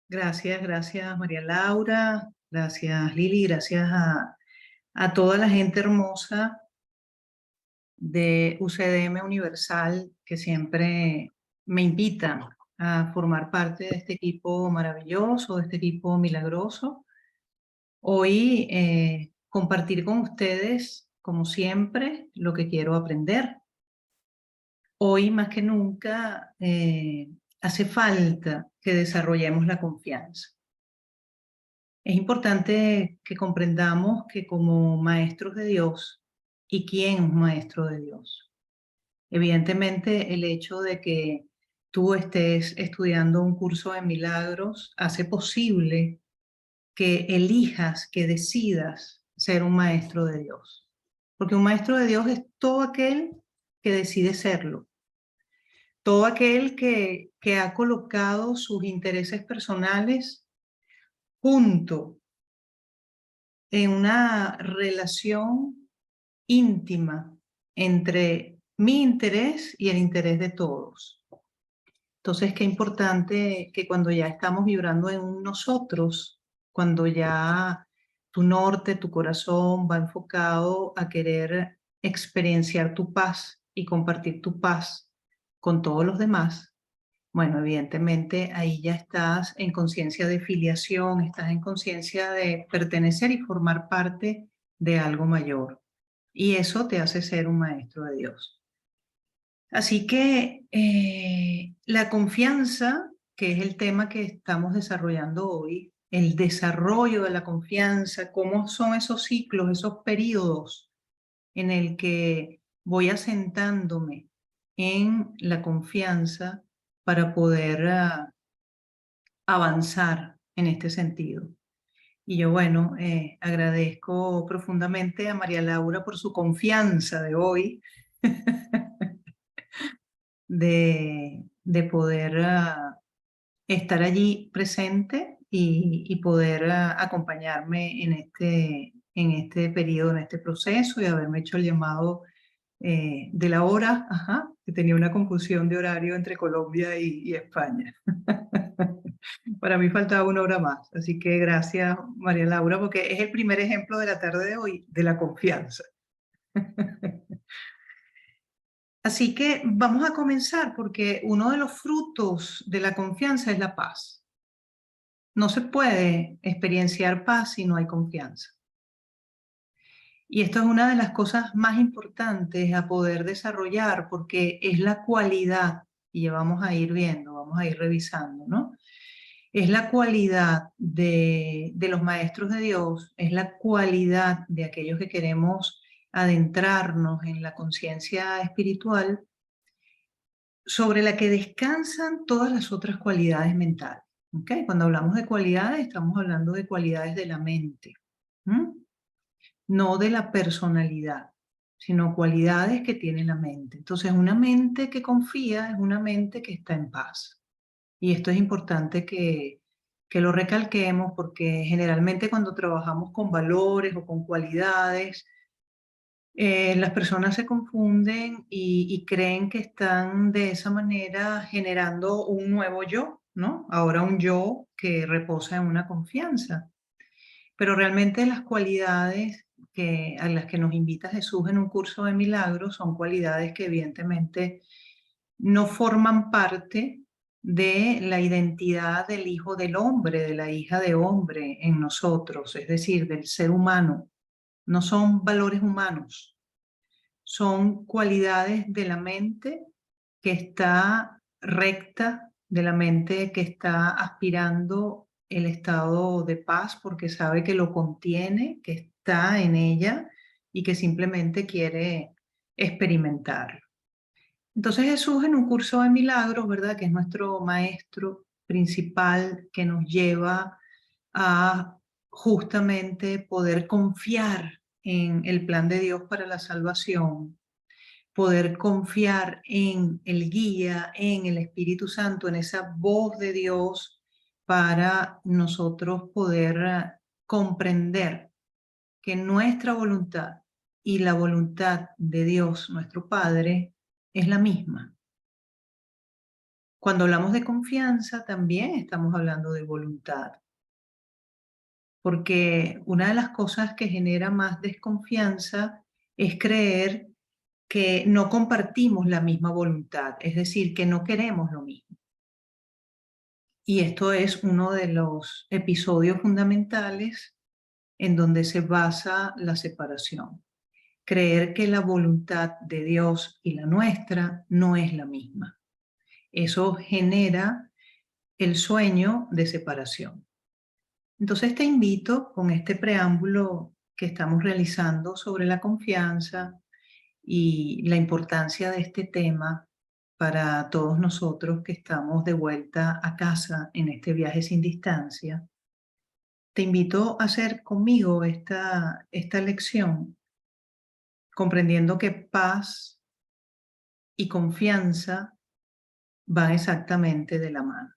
Gracias María Laura, gracias Lili, gracias a toda la gente hermosa de UCDM Universal que siempre me invita a formar parte de este equipo maravilloso, de este equipo milagroso. Hoy compartir con ustedes, como siempre, lo que quiero aprender. Hoy más que nunca hace falta que desarrollemos la confianza. Es importante que comprendamos que como maestros de Dios, ¿y quién es un maestro de Dios? Evidentemente, el hecho de que tú estés estudiando un curso de milagros hace posible que elijas, que decidas ser un maestro de Dios. Porque un maestro de Dios es todo aquel que decide serlo, todo aquel que ha colocado sus intereses personales junto en una relación íntima entre mi interés y el interés de todos. Entonces, qué importante que cuando ya estamos vibrando en un nosotros, cuando ya tu norte, tu corazón va enfocado a querer experienciar tu paz y compartir tu paz con todos los demás, bueno, evidentemente ahí ya estás en conciencia de filiación, estás en conciencia de pertenecer y formar parte de algo mayor. Y eso te hace ser un maestro de Dios. Así que la confianza, que es el tema que estamos desarrollando hoy, el desarrollo de la confianza, cómo son esos ciclos, esos periodos en el que voy asentándome en la confianza para poder avanzar en este sentido. Y yo, bueno, agradezco profundamente a María Laura por su confianza de hoy, de poder estar allí presente y poder acompañarme en este periodo, en este proceso y haberme hecho el llamado de la hora, ajá, que tenía una confusión de horario entre Colombia y España. Para mí faltaba una hora más, así que gracias María Laura, porque es el primer ejemplo de la tarde de hoy de la confianza. Así que vamos a comenzar porque uno de los frutos de la confianza es la paz. No se puede experienciar paz si no hay confianza. Y esto es una de las cosas más importantes a poder desarrollar porque es la cualidad, y ya vamos a ir viendo, vamos a ir revisando, ¿no? Es la cualidad de los maestros de Dios, es la cualidad de aquellos que queremos adentrarnos en la conciencia espiritual sobre la que descansan todas las otras cualidades mentales. ¿Okay? Cuando hablamos de cualidades, estamos hablando de cualidades de la mente, ¿m? No de la personalidad, sino cualidades que tiene la mente. Entonces, una mente que confía es una mente que está en paz. Y esto es importante que lo recalquemos porque generalmente cuando trabajamos con valores o con cualidades, las personas se confunden y creen que están de esa manera generando un nuevo yo, ¿no? Ahora un yo que reposa en una confianza. Pero realmente las cualidades a las que nos invita Jesús en un curso de milagros son cualidades que evidentemente no forman parte de la identidad del hijo del hombre, de la hija de hombre en nosotros, es decir, del ser humano. No son valores humanos, son cualidades de la mente que está recta, de la mente que está aspirando el estado de paz porque sabe que lo contiene, que está en ella y que simplemente quiere experimentarlo. Entonces Jesús en un curso de milagros, ¿verdad? Que es nuestro maestro principal que nos lleva a justamente poder confiar en el plan de Dios para la salvación, poder confiar en el guía, en el Espíritu Santo, en esa voz de Dios para nosotros poder comprender que nuestra voluntad y la voluntad de Dios, nuestro Padre, es la misma. Cuando hablamos de confianza, también estamos hablando de voluntad, porque una de las cosas que genera más desconfianza es creer que no compartimos la misma voluntad, es decir, que no queremos lo mismo. Y esto es uno de los episodios fundamentales en donde se basa la separación. Creer que la voluntad de Dios y la nuestra no es la misma. Eso genera el sueño de separación. Entonces te invito con este preámbulo que estamos realizando sobre la confianza y la importancia de este tema para todos nosotros que estamos de vuelta a casa en este viaje sin distancia. Te invito a hacer conmigo esta lección, comprendiendo que paz y confianza van exactamente de la mano.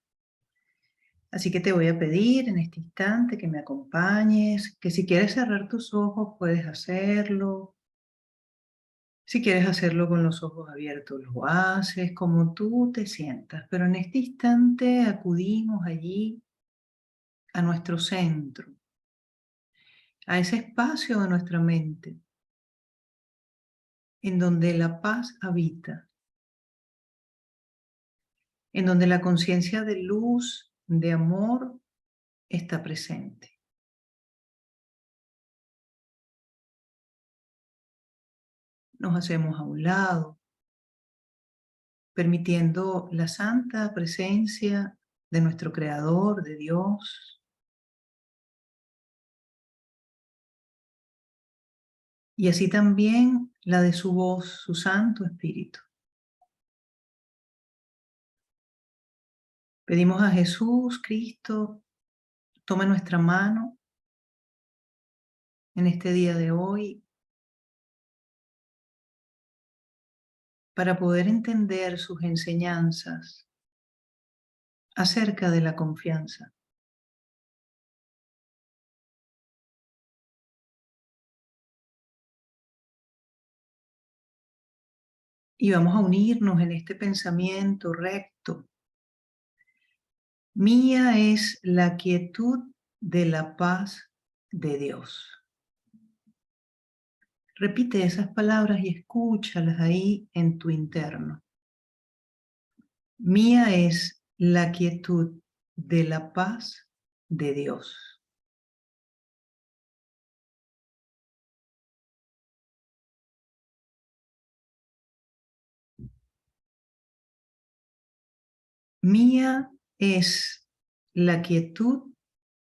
Así que te voy a pedir en este instante que me acompañes, que si quieres cerrar tus ojos puedes hacerlo. Si quieres hacerlo con los ojos abiertos, lo haces como tú te sientas. Pero en este instante acudimos allí a nuestro centro, a ese espacio de nuestra mente, en donde la paz habita, en donde la conciencia de luz, de amor, está presente. Nos hacemos a un lado, permitiendo la santa presencia de nuestro Creador, de Dios, y así también la de su voz, su Santo Espíritu. Pedimos a Jesús, Cristo, tome nuestra mano en este día de hoy para poder entender sus enseñanzas acerca de la confianza. Y vamos a unirnos en este pensamiento recto. Mía es la quietud de la paz de Dios. Repite esas palabras y escúchalas ahí en tu interno. Mía es la quietud de la paz de Dios. Mía es la quietud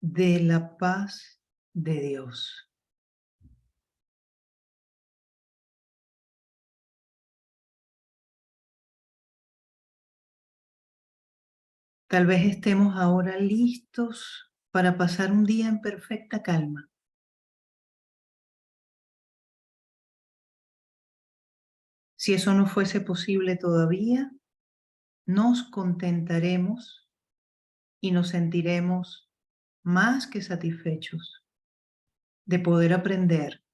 de la paz de Dios. Tal vez estemos ahora listos para pasar un día en perfecta calma. Si eso no fuese posible todavía, nos contentaremos y nos sentiremos más que satisfechos de poder aprender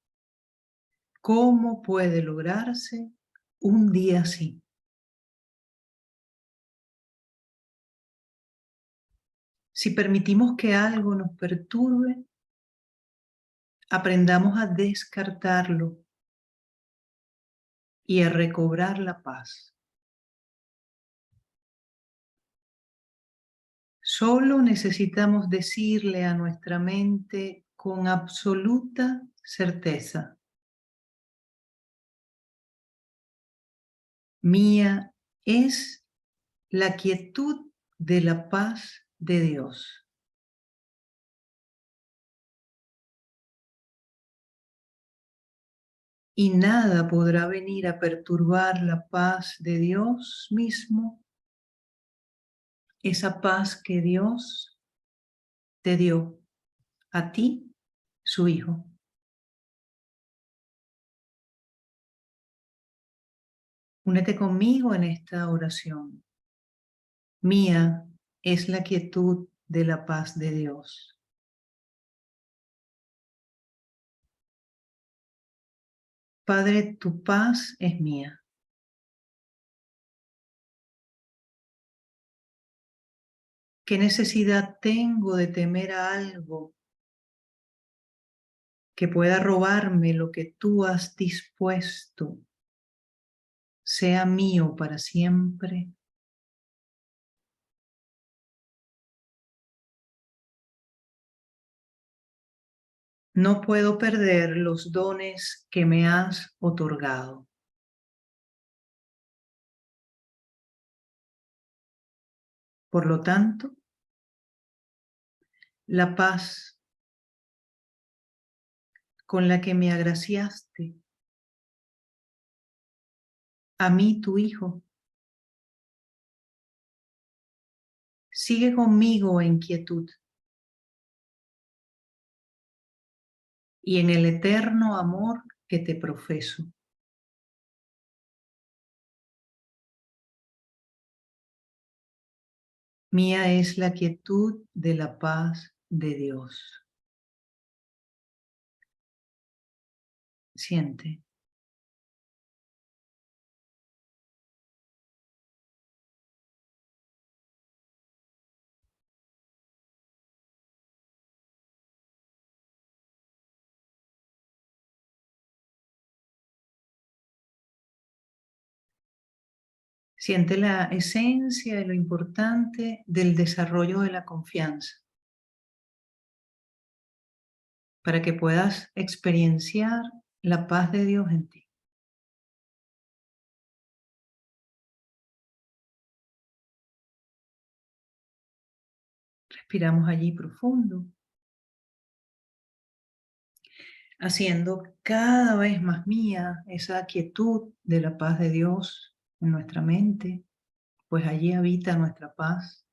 cómo puede lograrse un día así. Si permitimos que algo nos perturbe, aprendamos a descartarlo y a recobrar la paz. Solo necesitamos decirle a nuestra mente con absoluta certeza: mía es la quietud de la paz de Dios. Y nada podrá venir a perturbar la paz de Dios mismo, esa paz que Dios te dio a ti, su Hijo. Únete conmigo en esta oración. Mía es la quietud de la paz de Dios. Padre, tu paz es mía. ¿Qué necesidad tengo de temer a algo que pueda robarme lo que tú has dispuesto sea mío para siempre? No puedo perder los dones que me has otorgado. Por lo tanto, la paz con la que me agraciaste, a mí tu Hijo, sigue conmigo en quietud y en el eterno amor que te profeso. Mía es la quietud de la paz de Dios. Siente. Siente la esencia y lo importante del desarrollo de la confianza para que puedas experienciar la paz de Dios en ti. Respiramos allí profundo, haciendo cada vez más mía esa quietud de la paz de Dios en nuestra mente, pues allí habita nuestra paz.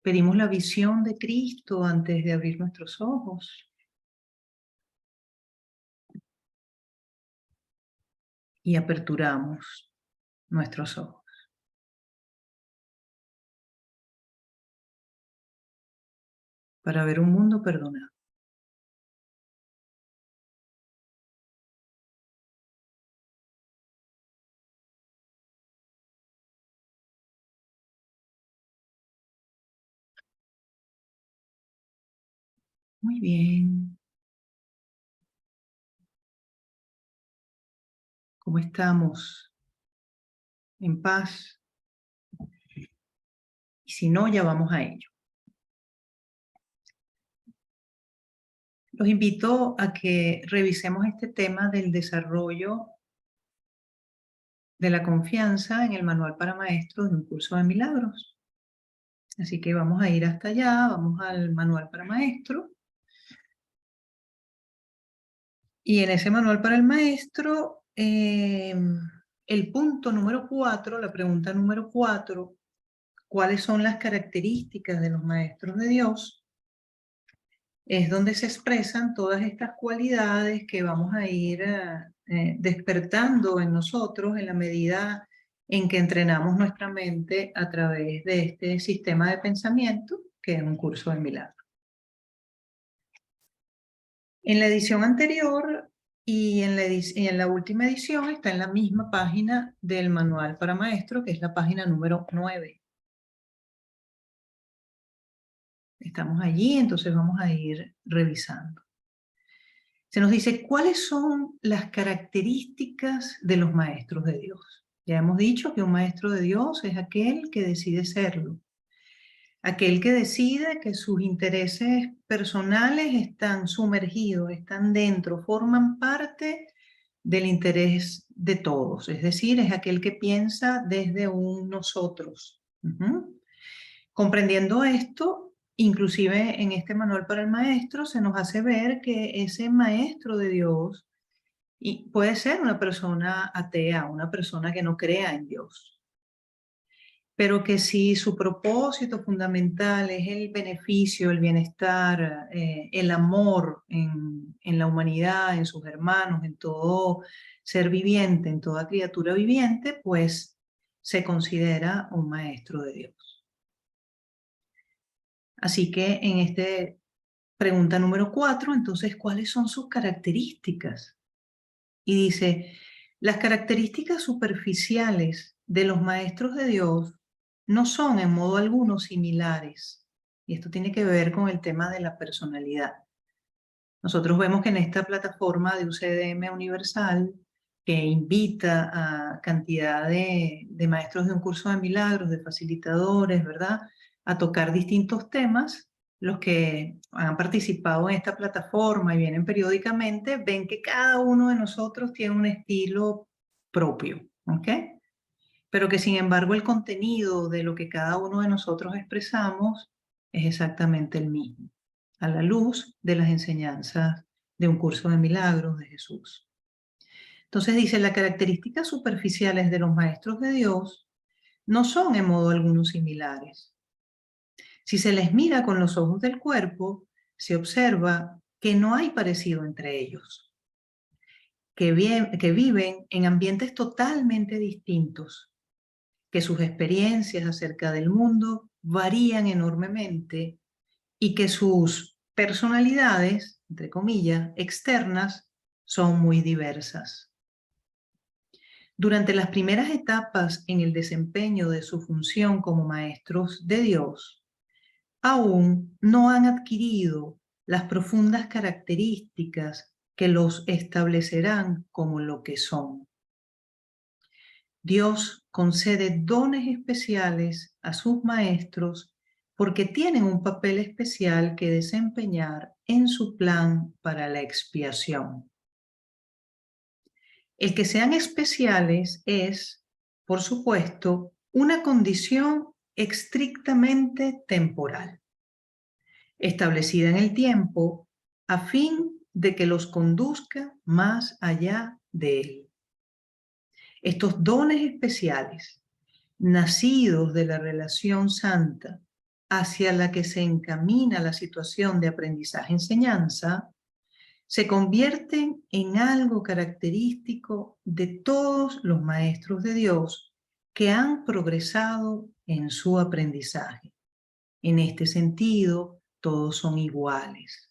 Pedimos la visión de Cristo antes de abrir nuestros ojos y aperturamos nuestros ojos para ver un mundo perdonado. Muy bien. ¿Cómo estamos? ¿En paz? Y si no, ya vamos a ello. Los invito a que revisemos este tema del desarrollo de la confianza en el Manual para Maestros de un Curso de Milagros. Así que vamos a ir hasta allá, vamos al Manual para Maestro. Y en ese Manual para el Maestro, el punto número 4, la pregunta número 4, ¿cuáles son las características de los maestros de Dios? Es donde se expresan todas estas cualidades que vamos a ir despertando en nosotros en la medida en que entrenamos nuestra mente a través de este sistema de pensamiento, que es un curso de milagros. En la edición anterior y en la última edición está en la misma página del manual para maestro, que es la página número 9. Estamos allí, entonces vamos a ir revisando. Se nos dice, ¿cuáles son las características de los maestros de Dios? Ya hemos dicho que un maestro de Dios es aquel que decide serlo. Aquel que decide que sus intereses personales están sumergidos, están dentro, forman parte del interés de todos. Es decir, es aquel que piensa desde un nosotros. Comprendiendo esto, inclusive en este manual para el maestro se nos hace ver que ese maestro de Dios puede ser una persona atea, una persona que no crea en Dios, pero que si su propósito fundamental es el beneficio, el bienestar, el amor en la humanidad, en sus hermanos, en todo ser viviente, en toda criatura viviente, pues se considera un maestro de Dios. Así que en esta pregunta número 4, entonces, ¿cuáles son sus características? Y dice, las características superficiales de los maestros de Dios no son en modo alguno similares. Y esto tiene que ver con el tema de la personalidad. Nosotros vemos que en esta plataforma de UCDM Universal, que invita a cantidad de maestros de un curso de milagros, de facilitadores, ¿verdad?, a tocar distintos temas. Los que han participado en esta plataforma y vienen periódicamente, ven que cada uno de nosotros tiene un estilo propio, ¿ok? Pero que sin embargo el contenido de lo que cada uno de nosotros expresamos es exactamente el mismo, a la luz de las enseñanzas de un curso de milagros de Jesús. Entonces dice, las características superficiales de los maestros de Dios no son en modo alguno similares. Si se les mira con los ojos del cuerpo, se observa que no hay parecido entre ellos, que viven en ambientes totalmente distintos, que sus experiencias acerca del mundo varían enormemente y que sus personalidades, entre comillas, externas, son muy diversas. Durante las primeras etapas en el desempeño de su función como maestros de Dios, aún no han adquirido las profundas características que los establecerán como lo que son. Dios concede dones especiales a sus maestros porque tienen un papel especial que desempeñar en su plan para la expiación. El que sean especiales es, por supuesto, una condición estrictamente temporal, establecida en el tiempo a fin de que los conduzca más allá de él. Estos dones especiales, nacidos de la relación santa hacia la que se encamina la situación de aprendizaje-enseñanza, se convierten en algo característico de todos los maestros de Dios que han progresado en su aprendizaje. En este sentido, todos son iguales.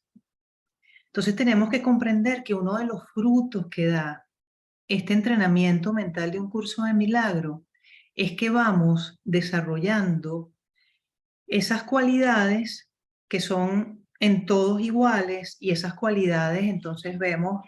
Entonces tenemos que comprender que uno de los frutos que da este entrenamiento mental de un curso de milagro es que vamos desarrollando esas cualidades que son en todos iguales, y esas cualidades entonces vemos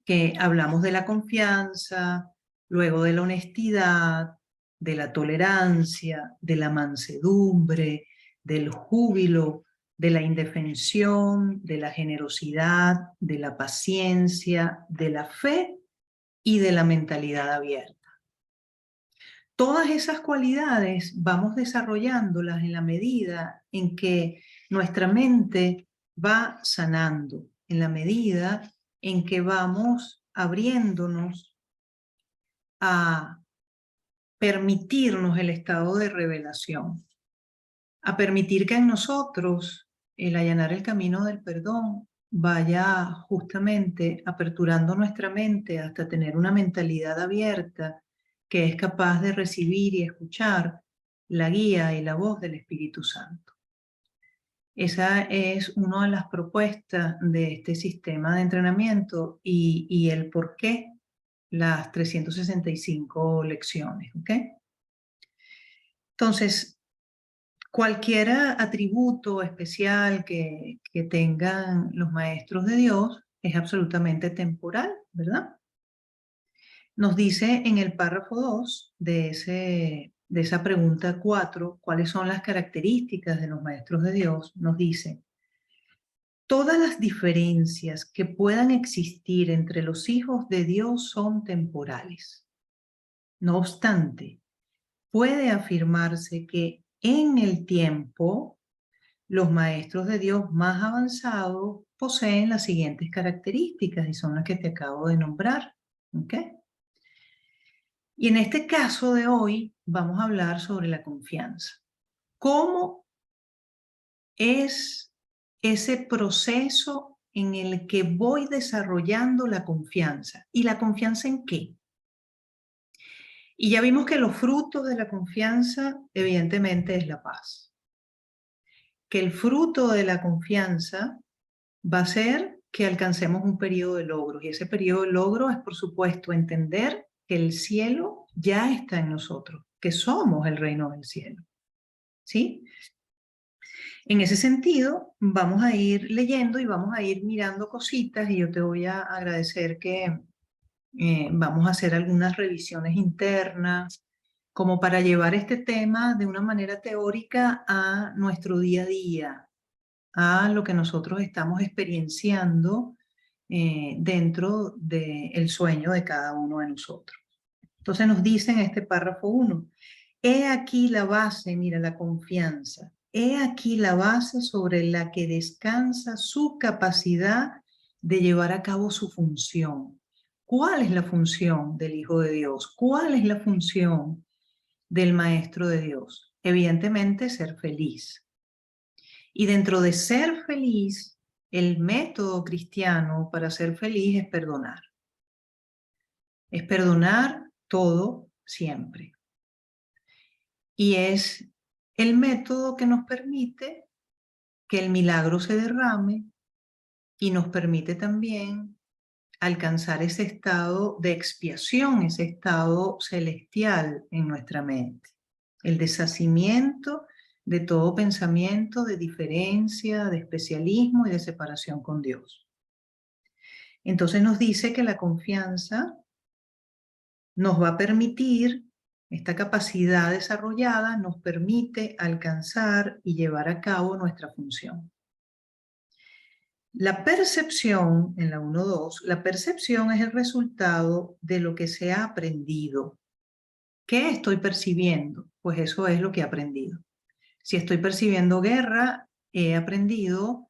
que hablamos de la confianza, luego de la honestidad, de la tolerancia, de la mansedumbre, del júbilo, de la indefensión, de la generosidad, de la paciencia, de la fe y de la mentalidad abierta. Todas esas cualidades vamos desarrollándolas en la medida en que nuestra mente va sanando, en la medida en que vamos abriéndonos a permitirnos el estado de revelación, a permitir que en nosotros el allanar el camino del perdón vaya justamente aperturando nuestra mente hasta tener una mentalidad abierta que es capaz de recibir y escuchar la guía y la voz del Espíritu Santo. Esa es una de las propuestas de este sistema de entrenamiento y el por qué las 365 lecciones, ¿ok? Entonces, cualquier atributo especial que tengan los maestros de Dios es absolutamente temporal, ¿verdad? Nos dice en el párrafo 2 de esa pregunta 4, ¿cuáles son las características de los maestros de Dios? Nos dice, todas las diferencias que puedan existir entre los hijos de Dios son temporales. No obstante, puede afirmarse que en el tiempo los maestros de Dios más avanzados poseen las siguientes características y son las que te acabo de nombrar, ¿ok? Y en este caso de hoy vamos a hablar sobre la confianza. ¿Cómo es ese proceso en el que voy desarrollando la confianza? ¿Y la confianza en qué? Y ya vimos que los frutos de la confianza evidentemente es la paz. Que el fruto de la confianza va a ser que alcancemos un periodo de logros. Y ese periodo de logro es, por supuesto, entender que el cielo ya está en nosotros. que somos el reino del cielo. ¿Sí? En ese sentido, vamos a ir leyendo y vamos a ir mirando cositas y yo te voy a agradecer que vamos a hacer algunas revisiones internas como para llevar este tema de una manera teórica a nuestro día a día, a lo que nosotros estamos experienciando dentro del sueño de cada uno de nosotros. Entonces nos dice en este párrafo 1, he aquí la base, mira, la confianza. He aquí la base sobre la que descansa su capacidad de llevar a cabo su función. ¿Cuál es la función del Hijo de Dios? ¿Cuál es la función del Maestro de Dios? Evidentemente, ser feliz. Y dentro de ser feliz, el método cristiano para ser feliz es perdonar. Es perdonar todo siempre. Y es el método que nos permite que el milagro se derrame y nos permite también alcanzar ese estado de expiación, ese estado celestial en nuestra mente. El deshacimiento de todo pensamiento de diferencia, de especialismo y de separación con Dios. Entonces nos dice que la confianza nos va a permitir, esta capacidad desarrollada nos permite alcanzar y llevar a cabo nuestra función. La percepción, en la 1.2, la percepción es el resultado de lo que se ha aprendido. ¿Qué estoy percibiendo? Pues eso es lo que he aprendido. Si estoy percibiendo guerra, he aprendido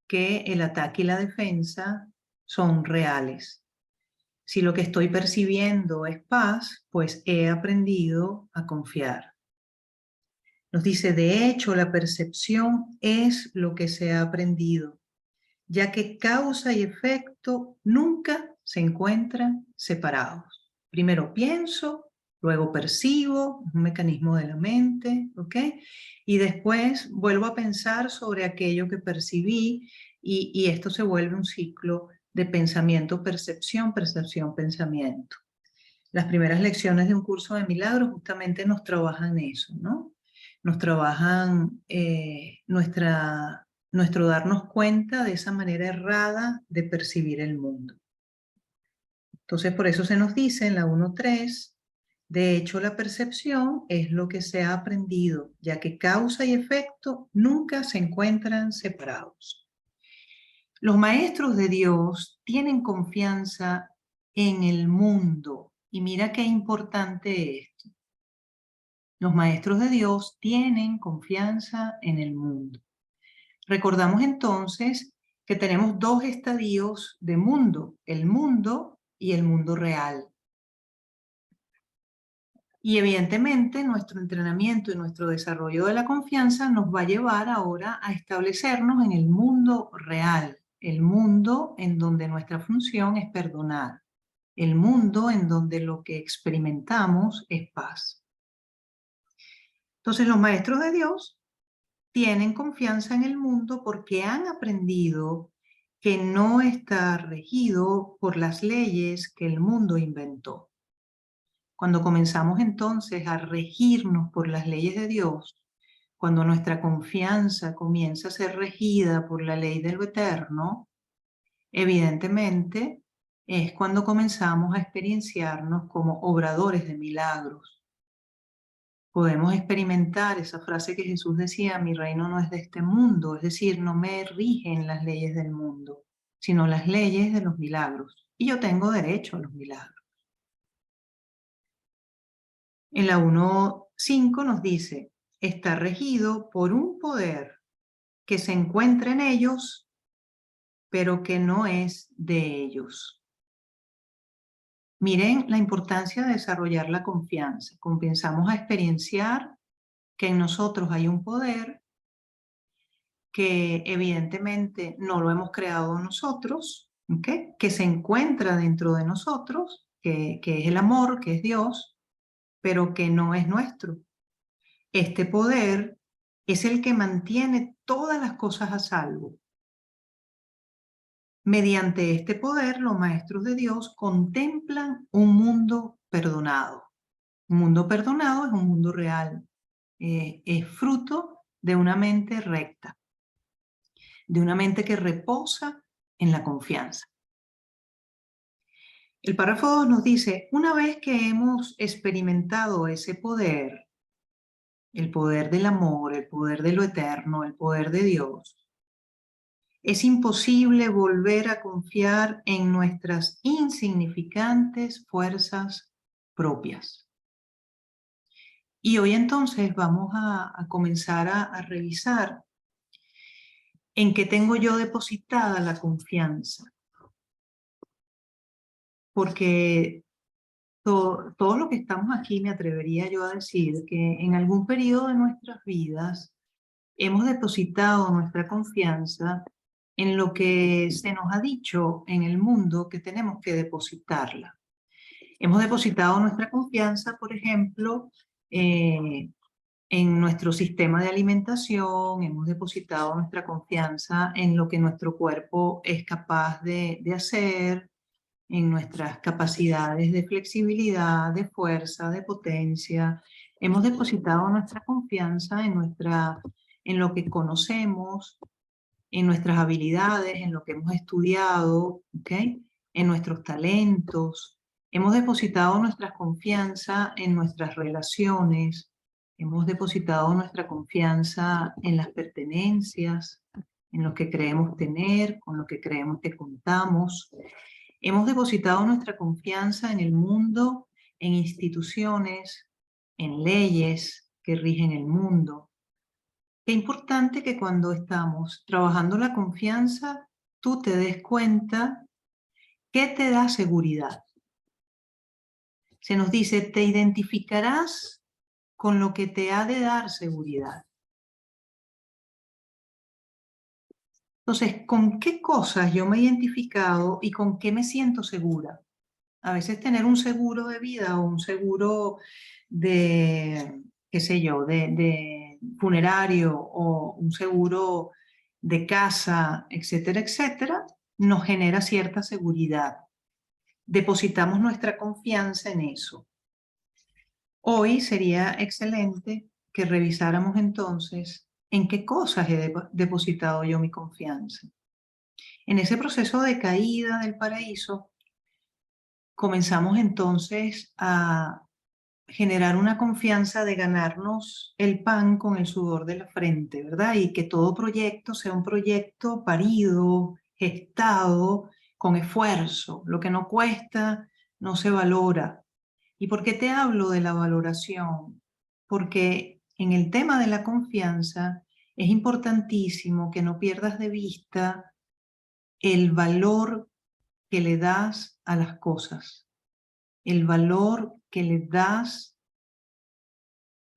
que el ataque y la defensa son reales. Si lo que estoy percibiendo es paz, pues he aprendido a confiar. Nos dice, de hecho, la percepción es lo que se ha aprendido, ya que causa y efecto nunca se encuentran separados. Primero pienso, luego percibo, un mecanismo de la mente, ¿ok? Y después vuelvo a pensar sobre aquello que percibí y esto se vuelve un ciclo de pensamiento, percepción, percepción, pensamiento. Las primeras lecciones de un curso de milagros justamente nos trabajan eso, ¿no? Nos trabajan nuestro darnos cuenta de esa manera errada de percibir el mundo. Entonces, por eso se nos dice en la 1.3, de hecho, la percepción es lo que se ha aprendido, ya que causa y efecto nunca se encuentran separados. Los maestros de Dios tienen confianza en el mundo. Y mira qué importante esto. Los maestros de Dios tienen confianza en el mundo. Recordamos entonces que tenemos dos estadios de mundo, el mundo y el mundo real. Y evidentemente nuestro entrenamiento y nuestro desarrollo de la confianza nos va a llevar ahora a establecernos en el mundo real, el mundo en donde nuestra función es perdonar, el mundo en donde lo que experimentamos es paz. Entonces los maestros de Dios tienen confianza en el mundo porque han aprendido que no está regido por las leyes que el mundo inventó. Cuando comenzamos entonces a regirnos por las leyes de Dios, cuando nuestra confianza comienza a ser regida por la ley de lo eterno, evidentemente es cuando comenzamos a experienciarnos como obradores de milagros. Podemos experimentar esa frase que Jesús decía, mi reino no es de este mundo, es decir, no me rigen las leyes del mundo, sino las leyes de los milagros. Y yo tengo derecho a los milagros. En la 1.5 nos dice, está regido por un poder que se encuentra en ellos, pero que no es de ellos. Miren la importancia de desarrollar la confianza. Comenzamos a experienciar que en nosotros hay un poder que evidentemente no lo hemos creado nosotros, ¿okay? Que se encuentra dentro de nosotros, que es el amor, que es Dios, pero que no es nuestro. Este poder es el que mantiene todas las cosas a salvo. Mediante este poder, los maestros de Dios contemplan un mundo perdonado. Un mundo perdonado es un mundo real. Es fruto de una mente recta, de una mente que reposa en la confianza. El párrafo 2 nos dice, una vez que hemos experimentado ese poder, el poder del amor, el poder de lo eterno, el poder de Dios, es imposible volver a confiar en nuestras insignificantes fuerzas propias. Y hoy entonces vamos a comenzar a revisar en qué tengo yo depositada la confianza. Porque todo lo que estamos aquí, me atrevería yo a decir que en algún periodo de nuestras vidas hemos depositado nuestra confianza en lo que se nos ha dicho en el mundo que tenemos que depositarla. Hemos depositado nuestra confianza, por ejemplo, en nuestro sistema de alimentación, hemos depositado nuestra confianza en lo que nuestro cuerpo es capaz de hacer, en nuestras capacidades de flexibilidad, de fuerza, de potencia. Hemos depositado nuestra confianza en lo que conocemos, en nuestras habilidades, en lo que hemos estudiado, ¿okay? En nuestros talentos. Hemos depositado nuestra confianza en nuestras relaciones. Hemos depositado nuestra confianza en las pertenencias, en lo que creemos tener, con lo que creemos que contamos. Hemos depositado nuestra confianza en el mundo, en instituciones, en leyes que rigen el mundo. Qué importante que cuando estamos trabajando la confianza, tú te des cuenta qué te da seguridad. Se nos dice, te identificarás con lo que te ha de dar seguridad. Entonces, ¿con qué cosas yo me he identificado y con qué me siento segura? A veces tener un seguro de vida o un seguro de, qué sé yo, de funerario o un seguro de casa, etcétera, etcétera, nos genera cierta seguridad. Depositamos nuestra confianza en eso. Hoy sería excelente que revisáramos entonces en qué cosas he depositado yo mi confianza. En ese proceso de caída del paraíso, comenzamos entonces a generar una confianza de ganarnos el pan con el sudor de la frente, ¿verdad? Y que todo proyecto sea un proyecto parido, gestado, con esfuerzo. Lo que no cuesta no se valora. ¿Y por qué te hablo de la valoración? Porque en el tema de la confianza es importantísimo que no pierdas de vista el valor que le das a las cosas, el valor que le das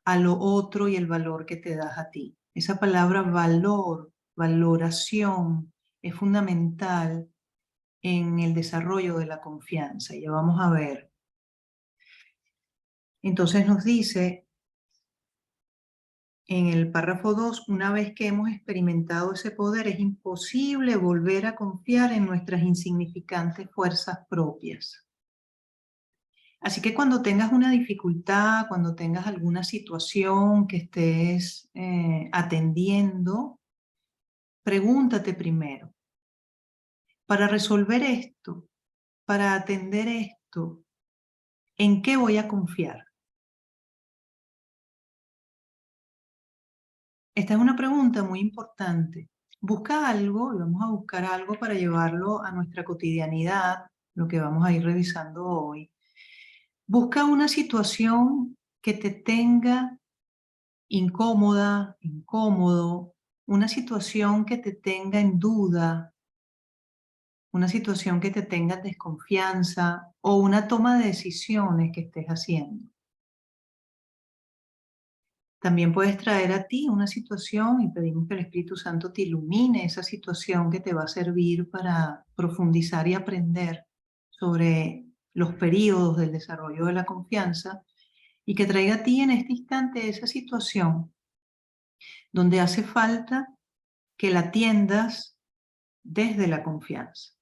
a lo otro y el valor que te das a ti. Esa palabra valor, valoración, es fundamental en el desarrollo de la confianza. Ya vamos a ver. Entonces nos dice en el párrafo 2, una vez que hemos experimentado ese poder, es imposible volver a confiar en nuestras insignificantes fuerzas propias. Así que cuando tengas una dificultad, cuando tengas alguna situación que estés atendiendo, pregúntate primero, para resolver esto, para atender esto, ¿en qué voy a confiar? Esta es una pregunta muy importante. Busca algo, y vamos a buscar algo para llevarlo a nuestra cotidianidad, lo que vamos a ir revisando hoy. Busca una situación que te tenga incómoda, incómodo, una situación que te tenga en duda, una situación que te tenga en desconfianza o una toma de decisiones que estés haciendo. También puedes traer a ti una situación y pedimos que el Espíritu Santo te ilumine esa situación que te va a servir para profundizar y aprender sobre los periodos del desarrollo de la confianza y que traiga a ti en este instante esa situación donde hace falta que la atiendas desde la confianza.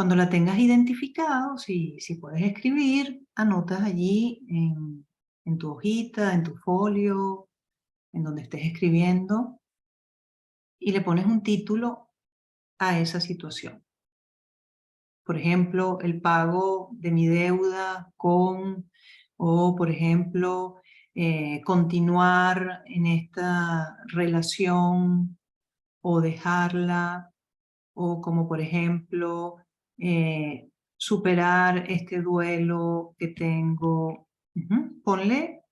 Cuando la tengas identificado, si puedes escribir, anotas allí en tu hojita, en tu folio, en donde estés escribiendo, y le pones un título a esa situación. Por ejemplo, el pago de mi deuda con, o por ejemplo, continuar en esta relación o dejarla, o como por ejemplo, superar este duelo que tengo. Ponle,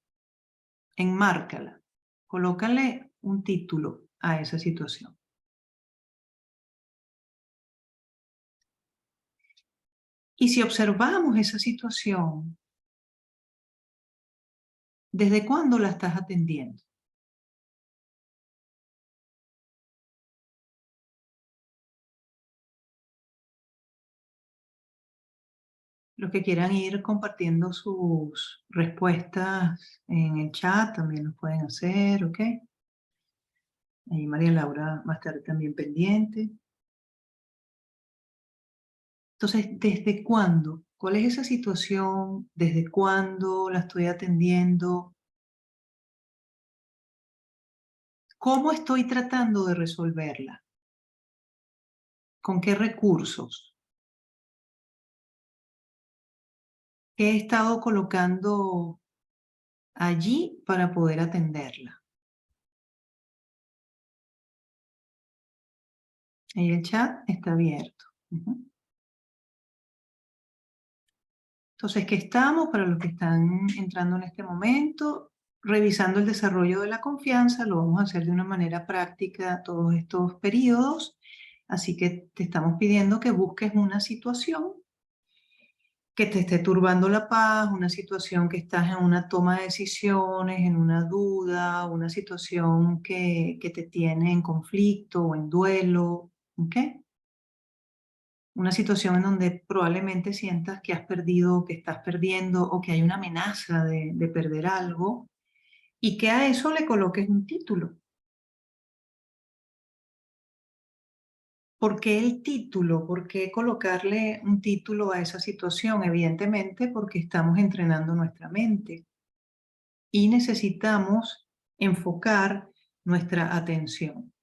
enmárcala, colócale un título a esa situación. Y si observamos esa situación, ¿desde cuándo la estás atendiendo? Los que quieran ir compartiendo sus respuestas en el chat también lo pueden hacer, ¿ok? Ahí María Laura va a estar también pendiente. Entonces, ¿desde cuándo? ¿Cuál es esa situación? ¿Desde cuándo la estoy atendiendo? ¿Cómo estoy tratando de resolverla? ¿Con qué recursos? ¿Qué he estado colocando allí para poder atenderla? Ahí el chat está abierto. Entonces, ¿qué estamos? Para los que están entrando en este momento, revisando el desarrollo de la confianza, lo vamos a hacer de una manera práctica todos estos periodos. Así que te estamos pidiendo que busques una situación que te esté turbando la paz, una situación que estás en una toma de decisiones, en una duda, una situación que te tiene en conflicto o en duelo, ¿ok? Una situación en donde probablemente sientas que has perdido, que estás perdiendo o que hay una amenaza de perder algo y que a eso le coloques un título. ¿Por qué el título? ¿Por qué colocarle un título a esa situación? Evidentemente porque estamos entrenando nuestra mente y necesitamos enfocar nuestra atención.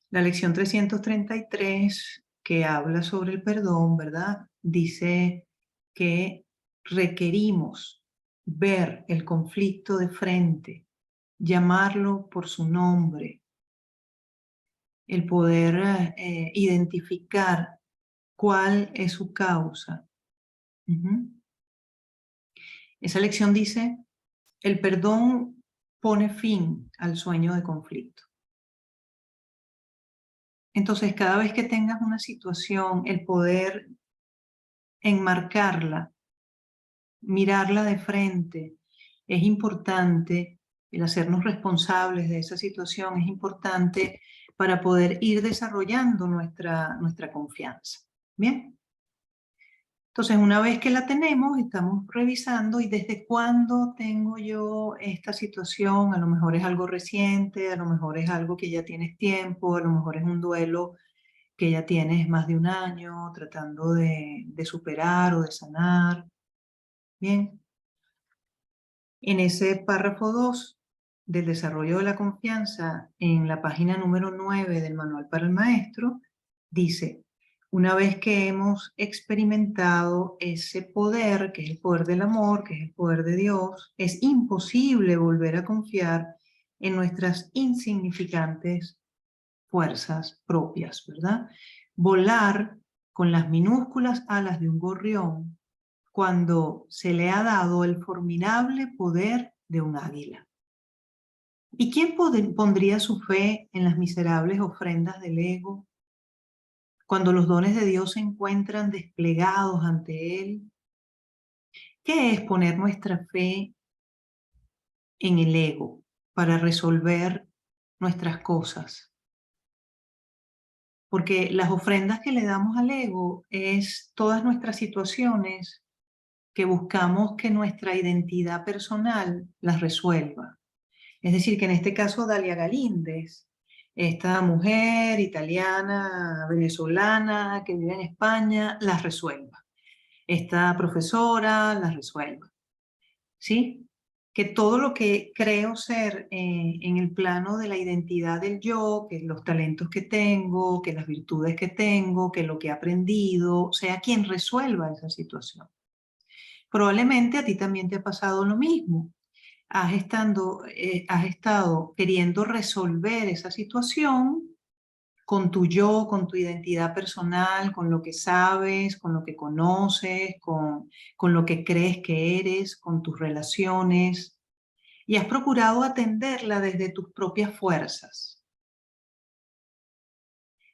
La lección 333, que habla sobre el perdón, ¿verdad? Dice que requerimos ver el conflicto de frente, llamarlo por su nombre, el poder identificar cuál es su causa. Esa lección dice, el perdón pone fin al sueño de conflicto. Entonces, cada vez que tengas una situación, el poder enmarcarla, mirarla de frente, es importante. El hacernos responsables de esa situación es importante para poder ir desarrollando nuestra confianza. ¿Bien? Entonces, una vez que la tenemos, estamos revisando y desde cuándo tengo yo esta situación. A lo mejor es algo reciente, a lo mejor es algo que ya tienes tiempo, a lo mejor es un duelo que ya tienes más de un año tratando de superar o de sanar. Bien, en ese párrafo 2 del desarrollo de la confianza, en la página número 9 del Manual para el Maestro, dice, una vez que hemos experimentado ese poder, que es el poder del amor, que es el poder de Dios, es imposible volver a confiar en nuestras insignificantes fuerzas propias, ¿verdad? Volar con las minúsculas alas de un gorrión cuando se le ha dado el formidable poder de un águila. ¿Y quién pondría su fe en las miserables ofrendas del ego cuando los dones de Dios se encuentran desplegados ante él? ¿Qué es poner nuestra fe en el ego para resolver nuestras cosas? Porque las ofrendas que le damos al ego es todas nuestras situaciones que buscamos que nuestra identidad personal las resuelva. Es decir, que en este caso Dalia Galíndez esta mujer italiana, venezolana, que vive en España, las resuelva. Esta profesora las resuelva. ¿Sí? Que todo lo que creo ser en el plano de la identidad del yo, que los talentos que tengo, que las virtudes que tengo, que lo que he aprendido, sea quien resuelva esa situación. Probablemente a ti también te ha pasado lo mismo. Has estado queriendo resolver esa situación con tu yo, con tu identidad personal, con lo que sabes, con lo que conoces, con lo que crees que eres, con tus relaciones, y has procurado atenderla desde tus propias fuerzas.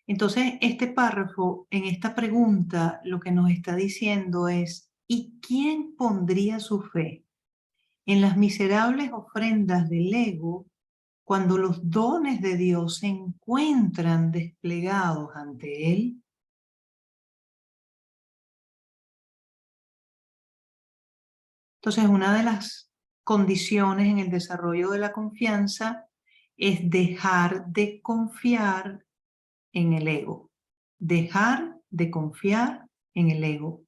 Entonces, este párrafo en esta pregunta lo que nos está diciendo es, ¿y quién pondría su fe en las miserables ofrendas del ego cuando los dones de Dios se encuentran desplegados ante él? Entonces, una de las condiciones en el desarrollo de la confianza es dejar de confiar en el ego. Dejar de confiar en el ego.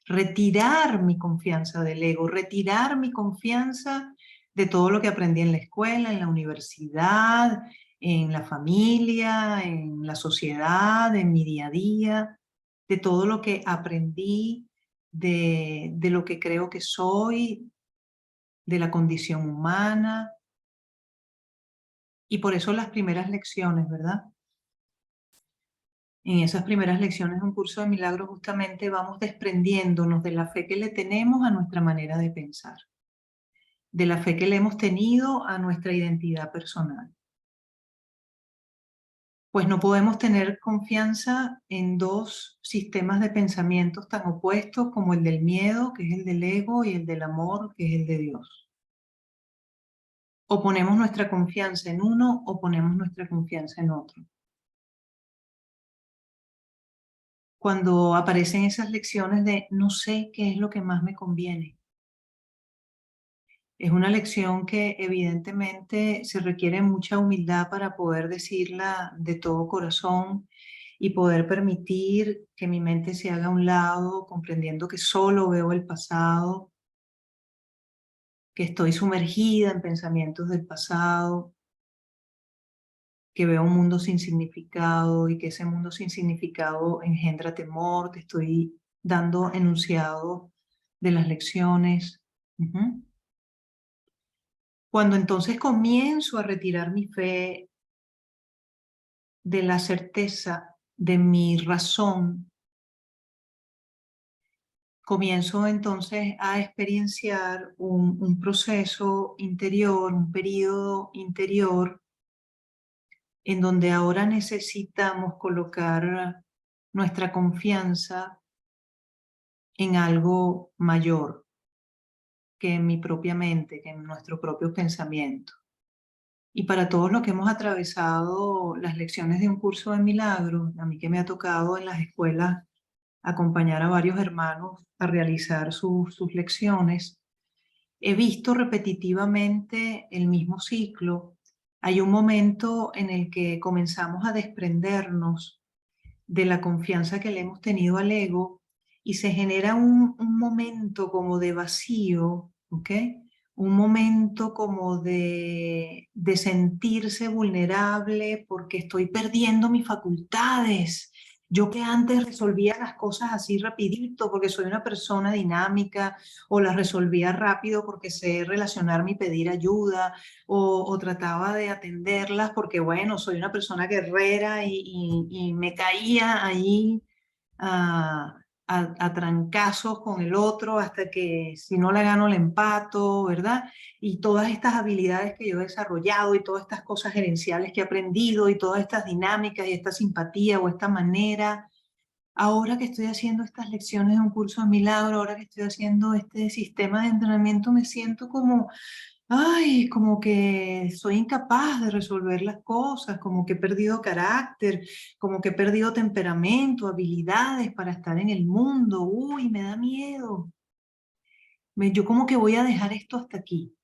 Retirar mi confianza del ego, retirar mi confianza de todo lo que aprendí en la escuela, en la universidad, en la familia, en la sociedad, en mi día a día, de todo lo que aprendí, de lo que creo que soy, de la condición humana. Y por eso las primeras lecciones, ¿verdad? En esas primeras lecciones de un curso de milagros justamente vamos desprendiéndonos de la fe que le tenemos a nuestra manera de pensar, de la fe que le hemos tenido a nuestra identidad personal. Pues no podemos tener confianza en dos sistemas de pensamientos tan opuestos como el del miedo, que es el del ego, y el del amor, que es el de Dios. O ponemos nuestra confianza en uno o ponemos nuestra confianza en otro. Cuando aparecen esas lecciones de no sé qué es lo que más me conviene. Es una lección que evidentemente se requiere mucha humildad para poder decirla de todo corazón y poder permitir que mi mente se haga a un lado, comprendiendo que solo veo el pasado, que estoy sumergida en pensamientos del pasado, que veo un mundo sin significado y que ese mundo sin significado engendra temor. Te estoy dando enunciado de las lecciones. Cuando entonces comienzo a retirar mi fe de la certeza de mi razón, comienzo entonces a experienciar un proceso interior, un periodo interior, en donde ahora necesitamos colocar nuestra confianza en algo mayor que en mi propia mente, que en nuestro propio pensamiento. Y para todos los que hemos atravesado las lecciones de un curso de milagros, a mí que me ha tocado en las escuelas acompañar a varios hermanos a realizar sus lecciones, he visto repetitivamente el mismo ciclo. Hay un momento en el que comenzamos a desprendernos de la confianza que le hemos tenido al ego y se genera un momento como de vacío, ¿ok? Un momento como de sentirse vulnerable porque estoy perdiendo mis facultades. Yo que antes resolvía las cosas así rapidito porque soy una persona dinámica, o las resolvía rápido porque sé relacionarme y pedir ayuda, o trataba de atenderlas porque, bueno, soy una persona guerrera y me caía ahí a, a trancazos con el otro hasta que si no la gano le empato, ¿verdad? Y todas estas habilidades que yo he desarrollado y todas estas cosas gerenciales que he aprendido y todas estas dinámicas y esta simpatía o esta manera. Ahora que estoy haciendo estas lecciones de un curso de milagro, ahora que estoy haciendo este sistema de entrenamiento, me siento como, ay, como que soy incapaz de resolver las cosas, como que he perdido carácter, como que he perdido temperamento, habilidades para estar en el mundo. Uy, me da miedo. Yo como que voy a dejar esto hasta aquí.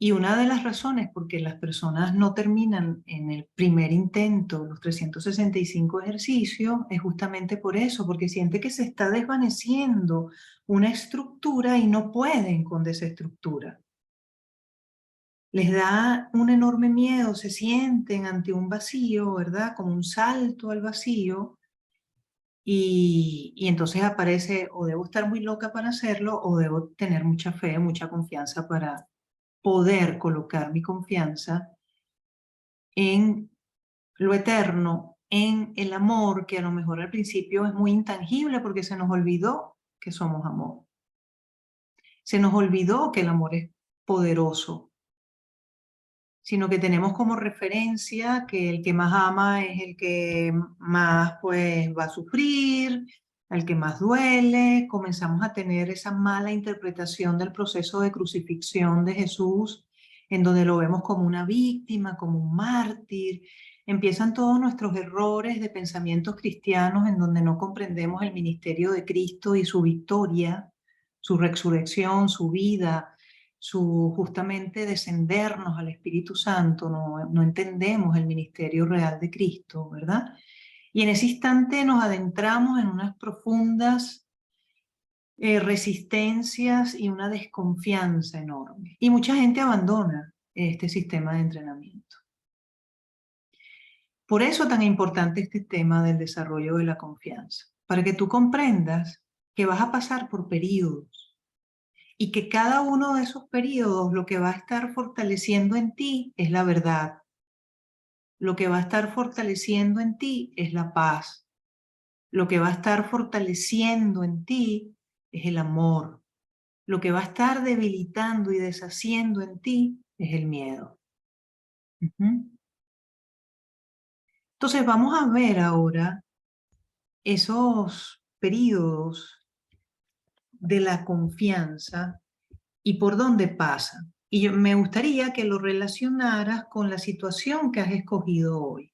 Y una de las razones por que las personas no terminan en el primer intento los 365 ejercicios es justamente por eso, porque siente que se está desvaneciendo una estructura y no pueden con desestructura. Les da un enorme miedo, se sienten ante un vacío, ¿verdad? Como un salto al vacío. Y entonces aparece, o debo estar muy loca para hacerlo, o debo tener mucha fe, mucha confianza para poder colocar mi confianza en lo eterno, en el amor, que a lo mejor al principio es muy intangible porque se nos olvidó que somos amor. Se nos olvidó que el amor es poderoso, sino que tenemos como referencia que el que más ama es el que más pues va a sufrir, al que más duele. Comenzamos a tener esa mala interpretación del proceso de crucifixión de Jesús, en donde lo vemos como una víctima, como un mártir. Empiezan todos nuestros errores de pensamientos cristianos en donde no comprendemos el ministerio de Cristo y su victoria, su resurrección, su vida, su justamente descendernos al Espíritu Santo, no entendemos el ministerio real de Cristo, ¿verdad? Y en ese instante nos adentramos en unas profundas resistencias y una desconfianza enorme. Y mucha gente abandona este sistema de entrenamiento. Por eso tan importante este tema del desarrollo de la confianza, para que tú comprendas que vas a pasar por periodos y que cada uno de esos periodos lo que va a estar fortaleciendo en ti es la verdad. Lo que va a estar fortaleciendo en ti es la paz. Lo que va a estar fortaleciendo en ti es el amor. Lo que va a estar debilitando y deshaciendo en ti es el miedo. Entonces vamos a ver ahora esos periodos de la confianza y por dónde pasa. Y me gustaría que lo relacionaras con la situación que has escogido hoy.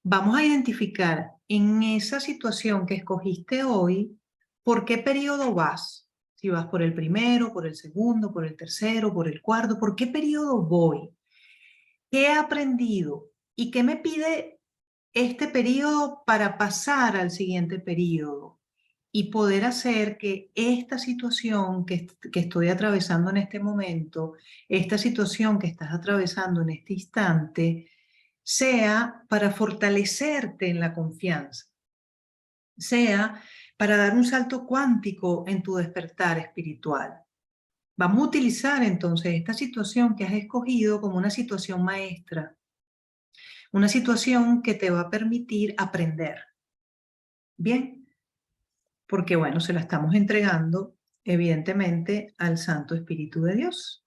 Vamos a identificar en esa situación que escogiste hoy, por qué periodo vas. Si vas por el primero, por el segundo, por el tercero, por el cuarto, ¿por qué periodo voy? ¿Qué he aprendido? ¿Y qué me pide este periodo para pasar al siguiente periodo? Y poder hacer que esta situación que estoy atravesando en este momento, esta situación que estás atravesando en este instante, sea para fortalecerte en la confianza, sea para dar un salto cuántico en tu despertar espiritual. Vamos a utilizar entonces esta situación que has escogido como una situación maestra, una situación que te va a permitir aprender. Bien, porque bueno, se la estamos entregando evidentemente al Santo Espíritu de Dios.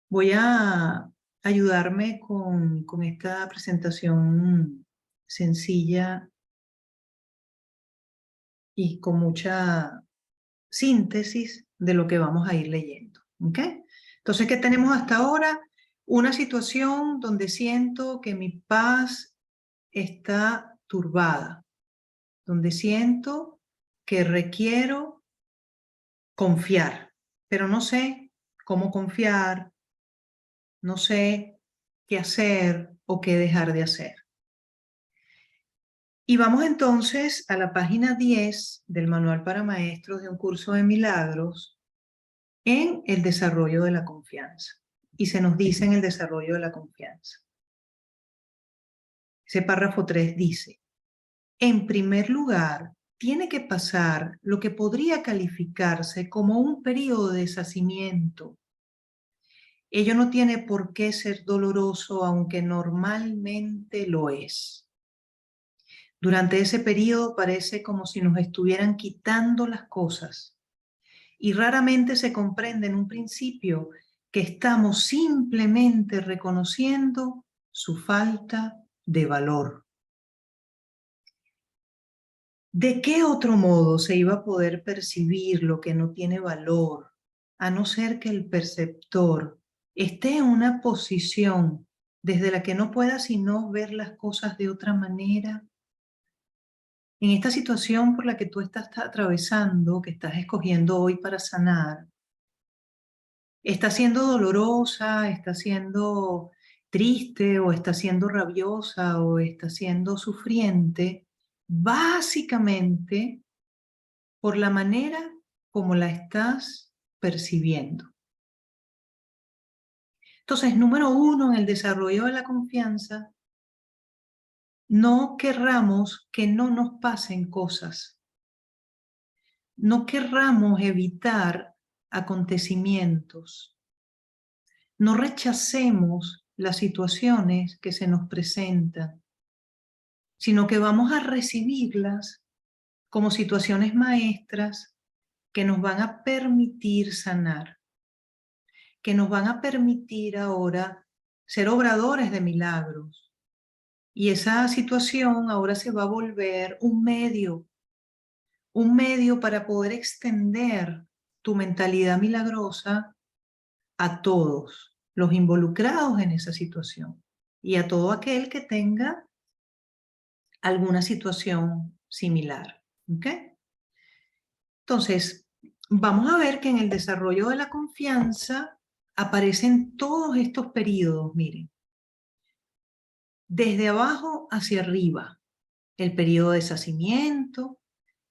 Voy a ayudarme con esta presentación sencilla y con mucha síntesis de lo que vamos a ir leyendo. ¿Ok? Entonces, ¿qué tenemos hasta ahora? Una situación donde siento que mi paz está turbada, donde siento que requiero confiar, pero no sé cómo confiar, no sé qué hacer o qué dejar de hacer. Y vamos entonces a la página 10 del Manual para Maestros de un Curso de Milagros en el desarrollo de la confianza. Y se nos dice en el desarrollo de la confianza. Ese párrafo 3 dice, en primer lugar, tiene que pasar lo que podría calificarse como un periodo de deshacimiento. Ello no tiene por qué ser doloroso, aunque normalmente lo es. Durante ese periodo parece como si nos estuvieran quitando las cosas y raramente se comprende en un principio que estamos simplemente reconociendo su falta de valor. ¿De qué otro modo se iba a poder percibir lo que no tiene valor, a no ser que el perceptor esté en una posición desde la que no pueda sino ver las cosas de otra manera? En esta situación por la que tú estás atravesando, que estás escogiendo hoy para sanar, está siendo dolorosa, está siendo triste o está siendo rabiosa o está siendo sufriente, básicamente por la manera como la estás percibiendo. Entonces, número uno, en el desarrollo de la confianza, no querramos que no nos pasen cosas. No querramos evitar acontecimientos. No rechacemos las situaciones que se nos presentan, sino que vamos a recibirlas como situaciones maestras que nos van a permitir sanar, que nos van a permitir ahora ser obradores de milagros. Y esa situación ahora se va a volver un medio para poder extender tu mentalidad milagrosa a todos los involucrados en esa situación y a todo aquel que tenga alguna situación similar. ¿Ok? Entonces, vamos a ver que en el desarrollo de la confianza aparecen todos estos periodos, miren, desde abajo hacia arriba, el periodo de deshacimiento,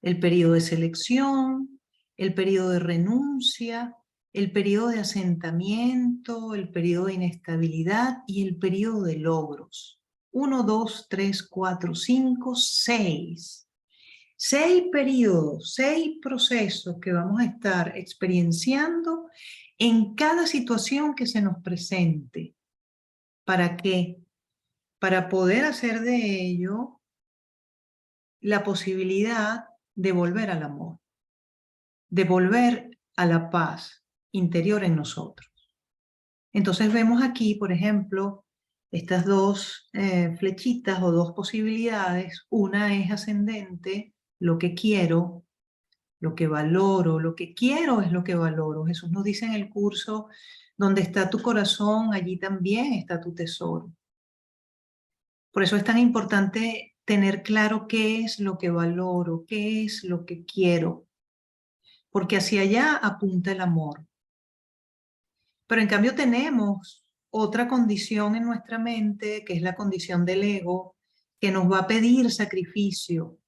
el periodo de selección, el periodo de renuncia, el periodo de asentamiento, el periodo de inestabilidad y el periodo de logros. 1, 2, 3, 4, 5, 6. 6 periodos, 6 procesos que vamos a estar experienciando en cada situación que se nos presente. ¿Para qué? Para poder hacer de ello la posibilidad de volver al amor, de volver a la paz interior en nosotros. Entonces vemos aquí, por ejemplo, estas dos flechitas o dos posibilidades. Una es ascendente, lo que quiero, lo que valoro, lo que quiero es lo que valoro. Jesús nos dice en el curso, donde está tu corazón, allí también está tu tesoro. Por eso es tan importante tener claro qué es lo que valoro, qué es lo que quiero, porque hacia allá apunta el amor. Pero en cambio tenemos otra condición en nuestra mente, que es la condición del ego, que nos va a pedir sacrificio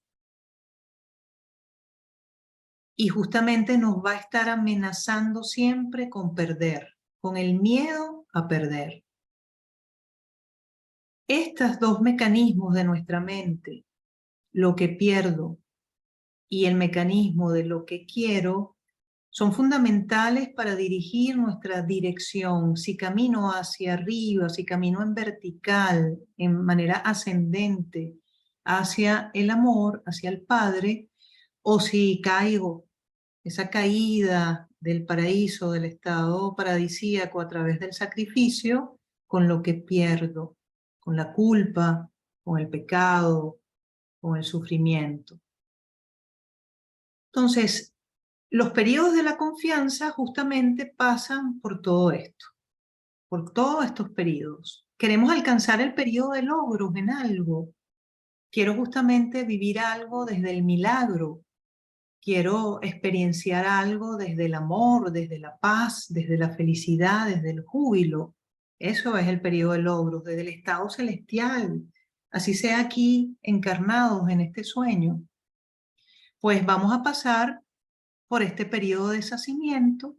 y justamente nos va a estar amenazando siempre con perder, con el miedo a perder. Estos dos mecanismos de nuestra mente, lo que pierdo y el mecanismo de lo que quiero, son fundamentales para dirigir nuestra dirección. Si camino hacia arriba, si camino en vertical, en manera ascendente, hacia el amor, hacia el Padre, o si caigo, esa caída del paraíso, del estado paradisíaco a través del sacrificio, con lo que pierdo, con la culpa, con el pecado, con el sufrimiento. Entonces, los periodos de la confianza justamente pasan por todo esto, por todos estos periodos. Queremos alcanzar el periodo de logros en algo. Quiero justamente vivir algo desde el milagro. Quiero experienciar algo desde el amor, desde la paz, desde la felicidad, desde el júbilo. Eso es el periodo de logros, desde el estado celestial. Así sea aquí encarnados en este sueño. Pues vamos a pasar por este periodo de deshacimiento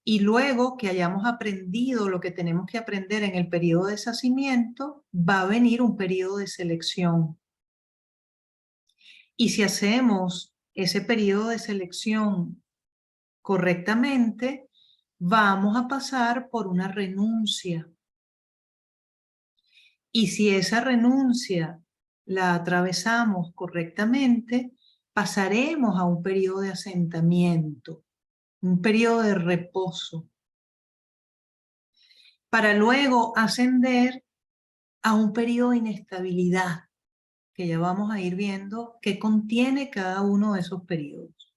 y luego que hayamos aprendido lo que tenemos que aprender en el periodo de deshacimiento, va a venir un periodo de selección. Y si hacemos ese periodo de selección correctamente, vamos a pasar por una renuncia. Y si esa renuncia la atravesamos correctamente, pasaremos a un periodo de asentamiento, un periodo de reposo, para luego ascender a un periodo de inestabilidad, que ya vamos a ir viendo qué contiene cada uno de esos periodos.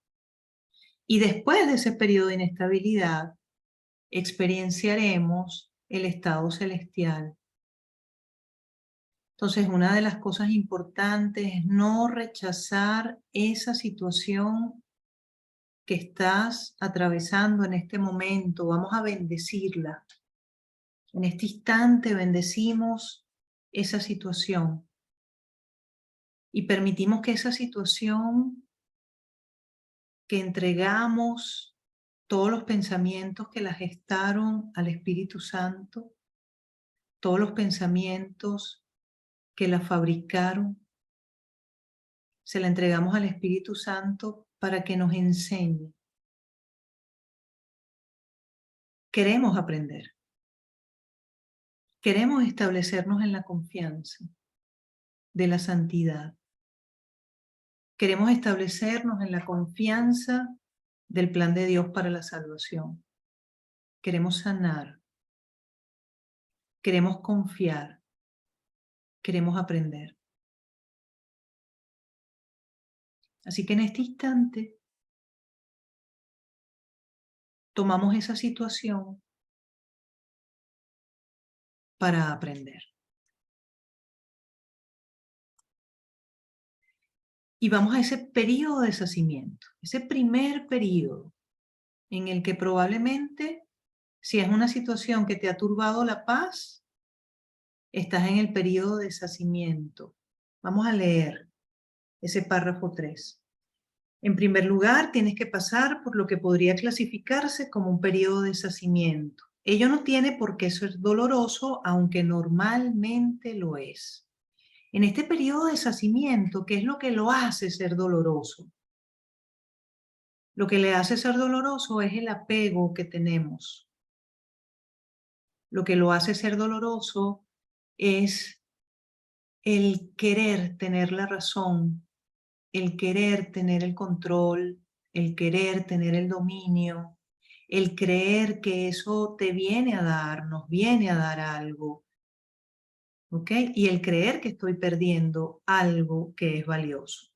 Y después de ese periodo de inestabilidad, experienciaremos el estado celestial. Entonces, una de las cosas importantes es no rechazar esa situación que estás atravesando en este momento, vamos a bendecirla. En este instante bendecimos esa situación y permitimos que esa situación que entregamos todos los pensamientos que la gestaron al Espíritu Santo, todos los pensamientos que la fabricaron, se la entregamos al Espíritu Santo para que nos enseñe. Queremos aprender. Queremos establecernos en la confianza de la santidad. Queremos establecernos en la confianza del plan de Dios para la salvación. Queremos sanar. Queremos confiar. Queremos aprender. Así que en este instante tomamos esa situación para aprender. Y vamos a ese periodo de deshacimiento, ese primer periodo en el que probablemente, si es una situación que te ha turbado la paz, estás en el periodo de deshacimiento. Vamos a leer ese párrafo 3. En primer lugar, tienes que pasar por lo que podría clasificarse como un periodo de deshacimiento. Ello no tiene por qué ser doloroso, aunque normalmente lo es. En este periodo de deshacimiento, ¿qué es lo que lo hace ser doloroso? Lo que le hace ser doloroso es el apego que tenemos. Lo que lo hace ser doloroso es el querer tener la razón, el querer tener el control, el querer tener el dominio, el creer que eso te viene a dar, nos viene a dar algo, ¿ok? Y el creer que estoy perdiendo algo que es valioso.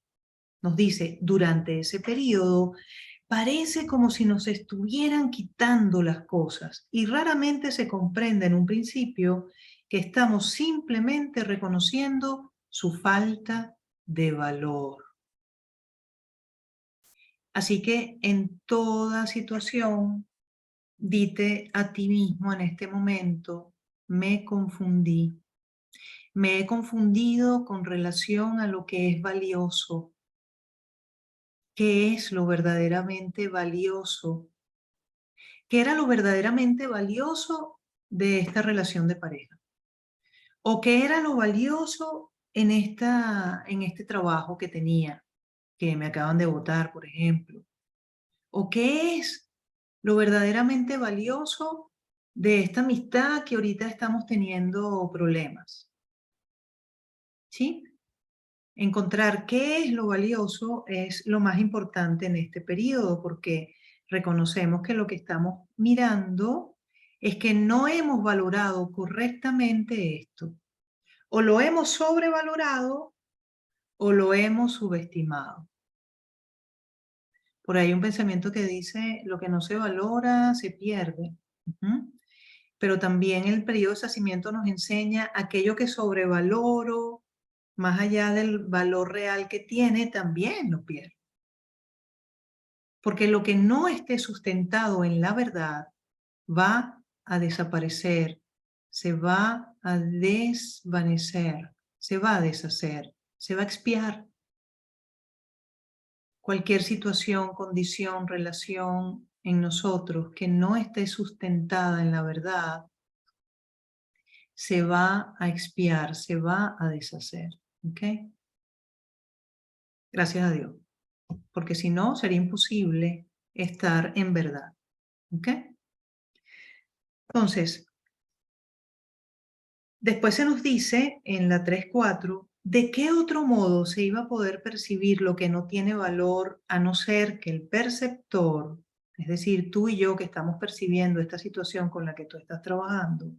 Nos dice, durante ese periodo, parece como si nos estuvieran quitando las cosas y raramente se comprende en un principio que estamos simplemente reconociendo su falta de valor. Así que en toda situación, dite a ti mismo en este momento, me confundí. Me he confundido con relación a lo que es valioso. ¿Qué es lo verdaderamente valioso? ¿Qué era lo verdaderamente valioso de esta relación de pareja? ¿O qué era lo valioso en este trabajo que tenía, que me acaban de botar, por ejemplo? ¿O qué es lo verdaderamente valioso de esta amistad que ahorita estamos teniendo problemas? ¿Sí? Encontrar qué es lo valioso es lo más importante en este periodo, porque reconocemos que lo que estamos mirando es que no hemos valorado correctamente esto. O lo hemos sobrevalorado o lo hemos subestimado. Por ahí hay un pensamiento que dice, lo que no se valora se pierde. Pero también el periodo de deshacimiento nos enseña aquello que sobrevaloro, más allá del valor real que tiene, también lo pierdo. Porque lo que no esté sustentado en la verdad va a desaparecer, se va a desvanecer, se va a deshacer, se va a expiar. Cualquier situación, condición, relación en nosotros que no esté sustentada en la verdad, se va a expiar, se va a deshacer. ¿Ok? Gracias a Dios. Porque si no, sería imposible estar en verdad. ¿Ok? Entonces, después se nos dice en la 3.4, ¿de qué otro modo se iba a poder percibir lo que no tiene valor a no ser que el perceptor, es decir, tú y yo que estamos percibiendo esta situación con la que tú estás trabajando,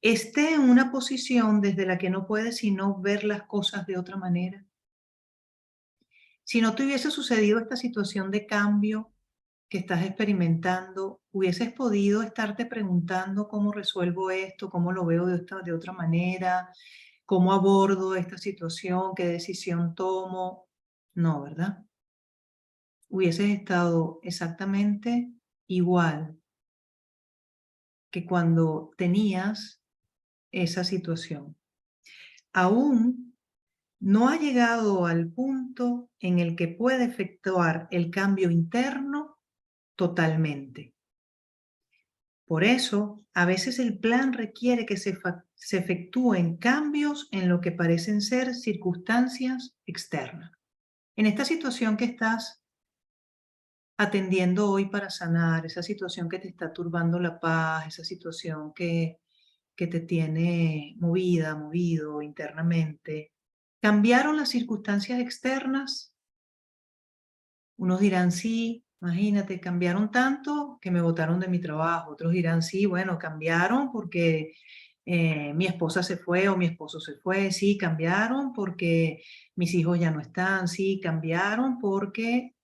esté en una posición desde la que no puede sino ver las cosas de otra manera? Si no te hubiese sucedido esta situación de cambio que estás experimentando, hubieses podido estarte preguntando cómo resuelvo esto, cómo lo veo de otra manera, cómo abordo esta situación, qué decisión tomo. No, ¿verdad? hubieses estado exactamente igual que cuando tenías esa situación. Aún no ha llegado al punto en el que puede efectuar el cambio interno totalmente. Por eso, a veces el plan requiere que se efectúen cambios en lo que parecen ser circunstancias externas. En esta situación que estás atendiendo hoy para sanar, esa situación que te está turbando la paz, esa situación que te tiene movida, movido internamente, ¿cambiaron las circunstancias externas? Unos dirán sí, imagínate, cambiaron tanto que me botaron de mi trabajo. Otros dirán sí, bueno, cambiaron porque mi esposa se fue o mi esposo se fue. Sí, cambiaron porque mis hijos ya no están. Sí, cambiaron porque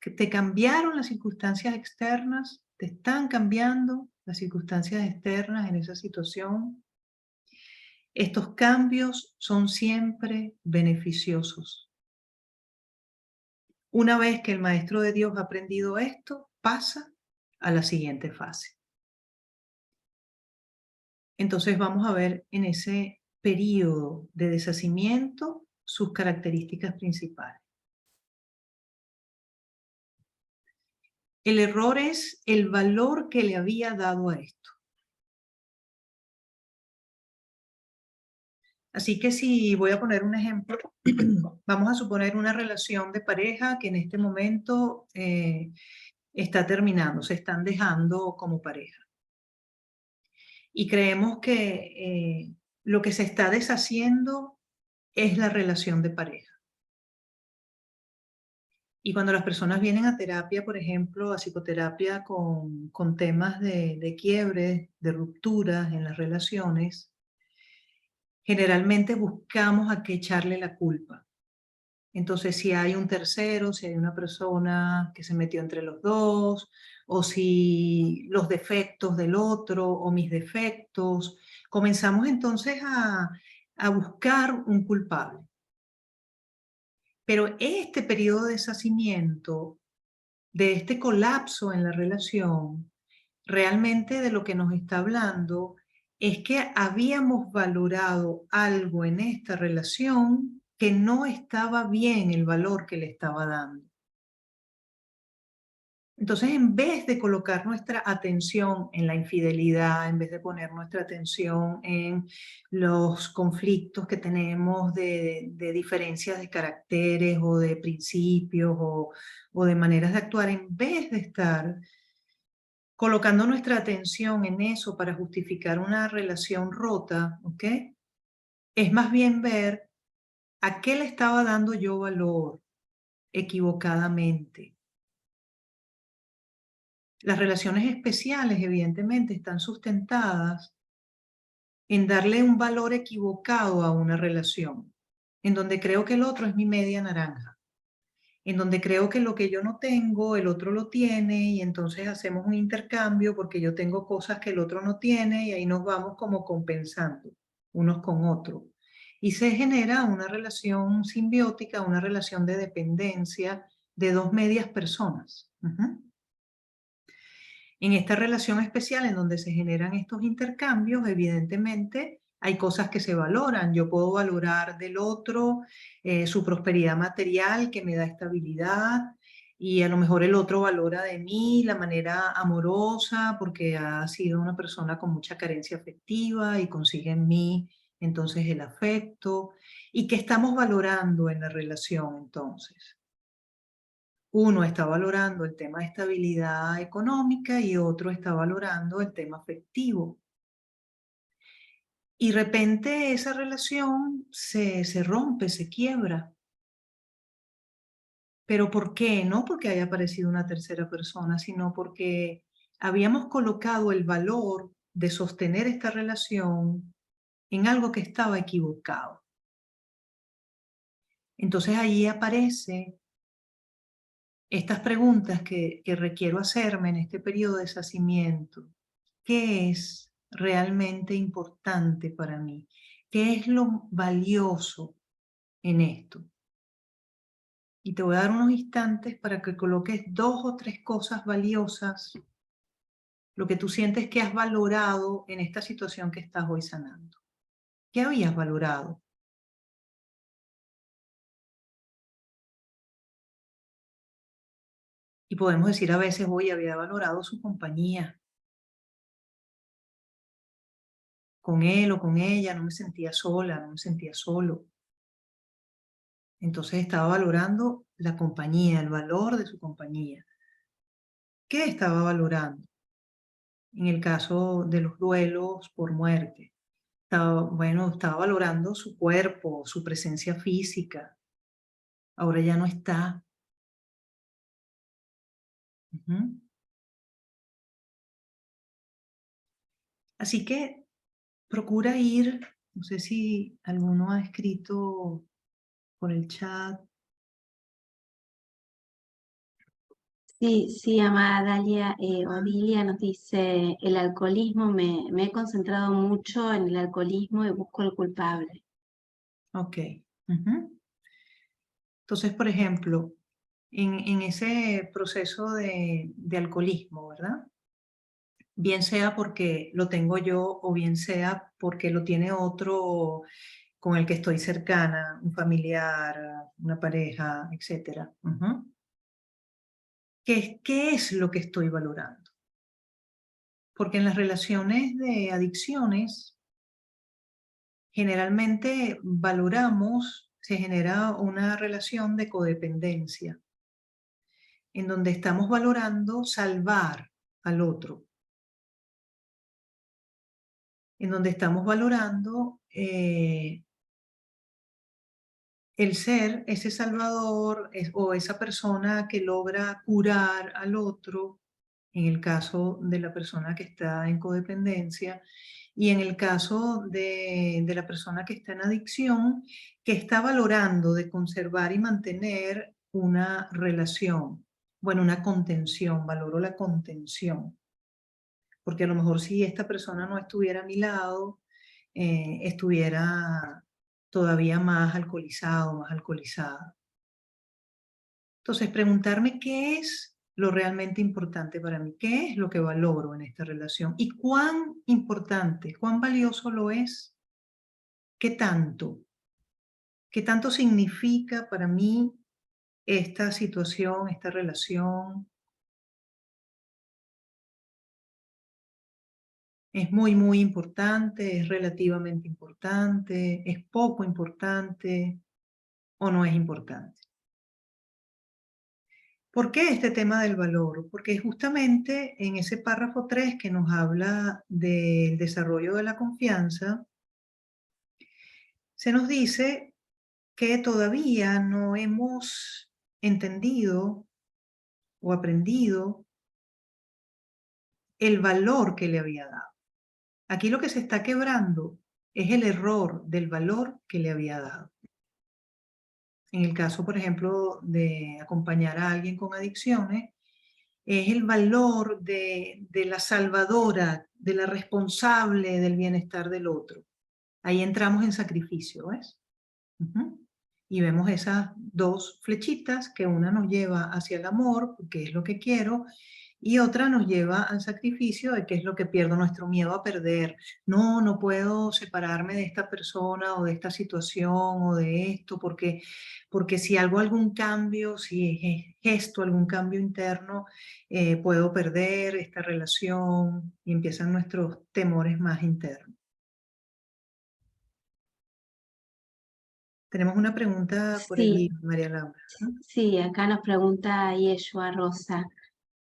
que te cambiaron las circunstancias externas, te están cambiando las circunstancias externas en esa situación. Estos cambios son siempre beneficiosos. Una vez que el maestro de Dios ha aprendido esto, pasa a la siguiente fase. Entonces vamos a ver en ese periodo de deshacimiento sus características principales. El error es el valor que le había dado a esto. Así que si voy a poner un ejemplo, vamos a suponer una relación de pareja que en este momento está terminando, se están dejando como pareja. Y creemos que lo que se está deshaciendo es la relación de pareja. Y cuando las personas vienen a terapia, por ejemplo, a psicoterapia con temas de quiebres, de rupturas en las relaciones, generalmente buscamos a qué echarle la culpa. Entonces, si hay un tercero, si hay una persona que se metió entre los dos, o si los defectos del otro, o mis defectos, comenzamos entonces a buscar un culpable. Pero este periodo de deshacimiento, de este colapso en la relación, realmente de lo que nos está hablando es que habíamos valorado algo en esta relación que no estaba bien el valor que le estaba dando. Entonces, en vez de colocar nuestra atención en la infidelidad, en vez de poner nuestra atención en los conflictos que tenemos de diferencias de caracteres o de principios o de maneras de actuar, en vez de estar colocando nuestra atención en eso para justificar una relación rota, ¿ok? Es más bien ver a qué le estaba dando yo valor equivocadamente. Las relaciones especiales, evidentemente, están sustentadas en darle un valor equivocado a una relación, en donde creo que el otro es mi media naranja, en donde creo que lo que yo no tengo, el otro lo tiene, y entonces hacemos un intercambio porque yo tengo cosas que el otro no tiene, y ahí nos vamos como compensando unos con otros. Y se genera una relación simbiótica, una relación de dependencia de dos medias personas. En esta relación especial en donde se generan estos intercambios, evidentemente hay cosas que se valoran. Yo puedo valorar del otro su prosperidad material que me da estabilidad, y a lo mejor el otro valora de mí la manera amorosa porque ha sido una persona con mucha carencia afectiva y consigue en mí entonces el afecto. ¿Y qué estamos valorando en la relación entonces? Uno está valorando el tema de estabilidad económica y otro está valorando el tema afectivo. Y de repente esa relación se rompe, se quiebra. ¿Pero por qué? No porque haya aparecido una tercera persona, sino porque habíamos colocado el valor de sostener esta relación en algo que estaba equivocado. Entonces allí aparece estas preguntas que requiero hacerme en este periodo de deshacimiento. ¿Qué es realmente importante para mí? ¿Qué es lo valioso en esto? Y te voy a dar unos instantes para que coloques 2 o 3 cosas valiosas, lo que tú sientes que has valorado en esta situación que estás hoy sanando. ¿Qué habías valorado? Y podemos decir a veces, hoy había valorado su compañía. Con él o con ella no me sentía sola, no me sentía solo. Entonces estaba valorando la compañía, el valor de su compañía. ¿Qué estaba valorando? En el caso de los duelos por muerte. Estaba valorando su cuerpo, su presencia física. Ahora ya no está. Ujú. Así que procura ir, no sé si alguno ha escrito por el chat. Sí, sí, amada Dalia, Ah, Odilia nos dice, el alcoholismo, me he concentrado mucho en el alcoholismo y busco el culpable. ok. Ujú. Entonces, por ejemplo, en ese proceso de alcoholismo, ¿verdad? Bien sea porque lo tengo yo o bien sea porque lo tiene otro con el que estoy cercana, un familiar, una pareja, etc. ¿Qué es lo que estoy valorando? Porque en las relaciones de adicciones, generalmente valoramos, se genera una relación de codependencia, en donde estamos valorando salvar al otro, en donde estamos valorando el ser ese salvador o esa persona que logra curar al otro, en el caso de la persona que está en codependencia, y en el caso de la persona que está en adicción, que está valorando de conservar y mantener una relación, bueno, una contención, valoro la contención, porque a lo mejor si esta persona no estuviera a mi lado, estuviera todavía más alcoholizado, más alcoholizada. Entonces, preguntarme qué es lo realmente importante para mí, qué es lo que valoro en esta relación y cuán importante, cuán valioso lo es, qué tanto significa para mí esta situación, esta relación. Es muy, muy importante, es relativamente importante, es poco importante o no es importante. ¿Por qué este tema del valor? Porque justamente en ese párrafo 3 que nos habla del desarrollo de la confianza, se nos dice que todavía no hemos entendido o aprendido el valor que le había dado. Aquí lo que se está quebrando es el error del valor que le había dado. En el caso, por ejemplo, de acompañar a alguien con adicciones, es el valor de la salvadora, de la responsable del bienestar del otro. Ahí entramos en sacrificio, ¿ves? Y vemos esas 2 flechitas, que una nos lleva hacia el amor, porque es lo que quiero, y otra nos lleva al sacrificio, de que es lo que pierdo, nuestro miedo a perder. No, no puedo separarme de esta persona o de esta situación o de esto, porque si hago algún cambio, si gesto algún cambio interno, puedo perder esta relación y empiezan nuestros temores más internos. Tenemos una pregunta por allí, Sí, María Laura. sí, acá nos pregunta Yeshua Rosa.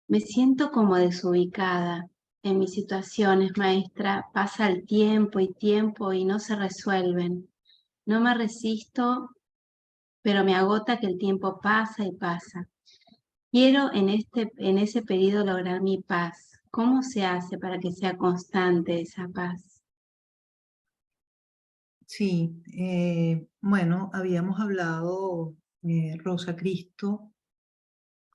Me siento como desubicada en mis situaciones, maestra. Pasa el tiempo y no se resuelven. No me resisto, pero me agota que el tiempo pasa y pasa. Quiero en ese periodo lograr mi paz. ¿Cómo se hace para que sea constante esa paz? Sí, bueno, habíamos hablado, Rosa Cristo,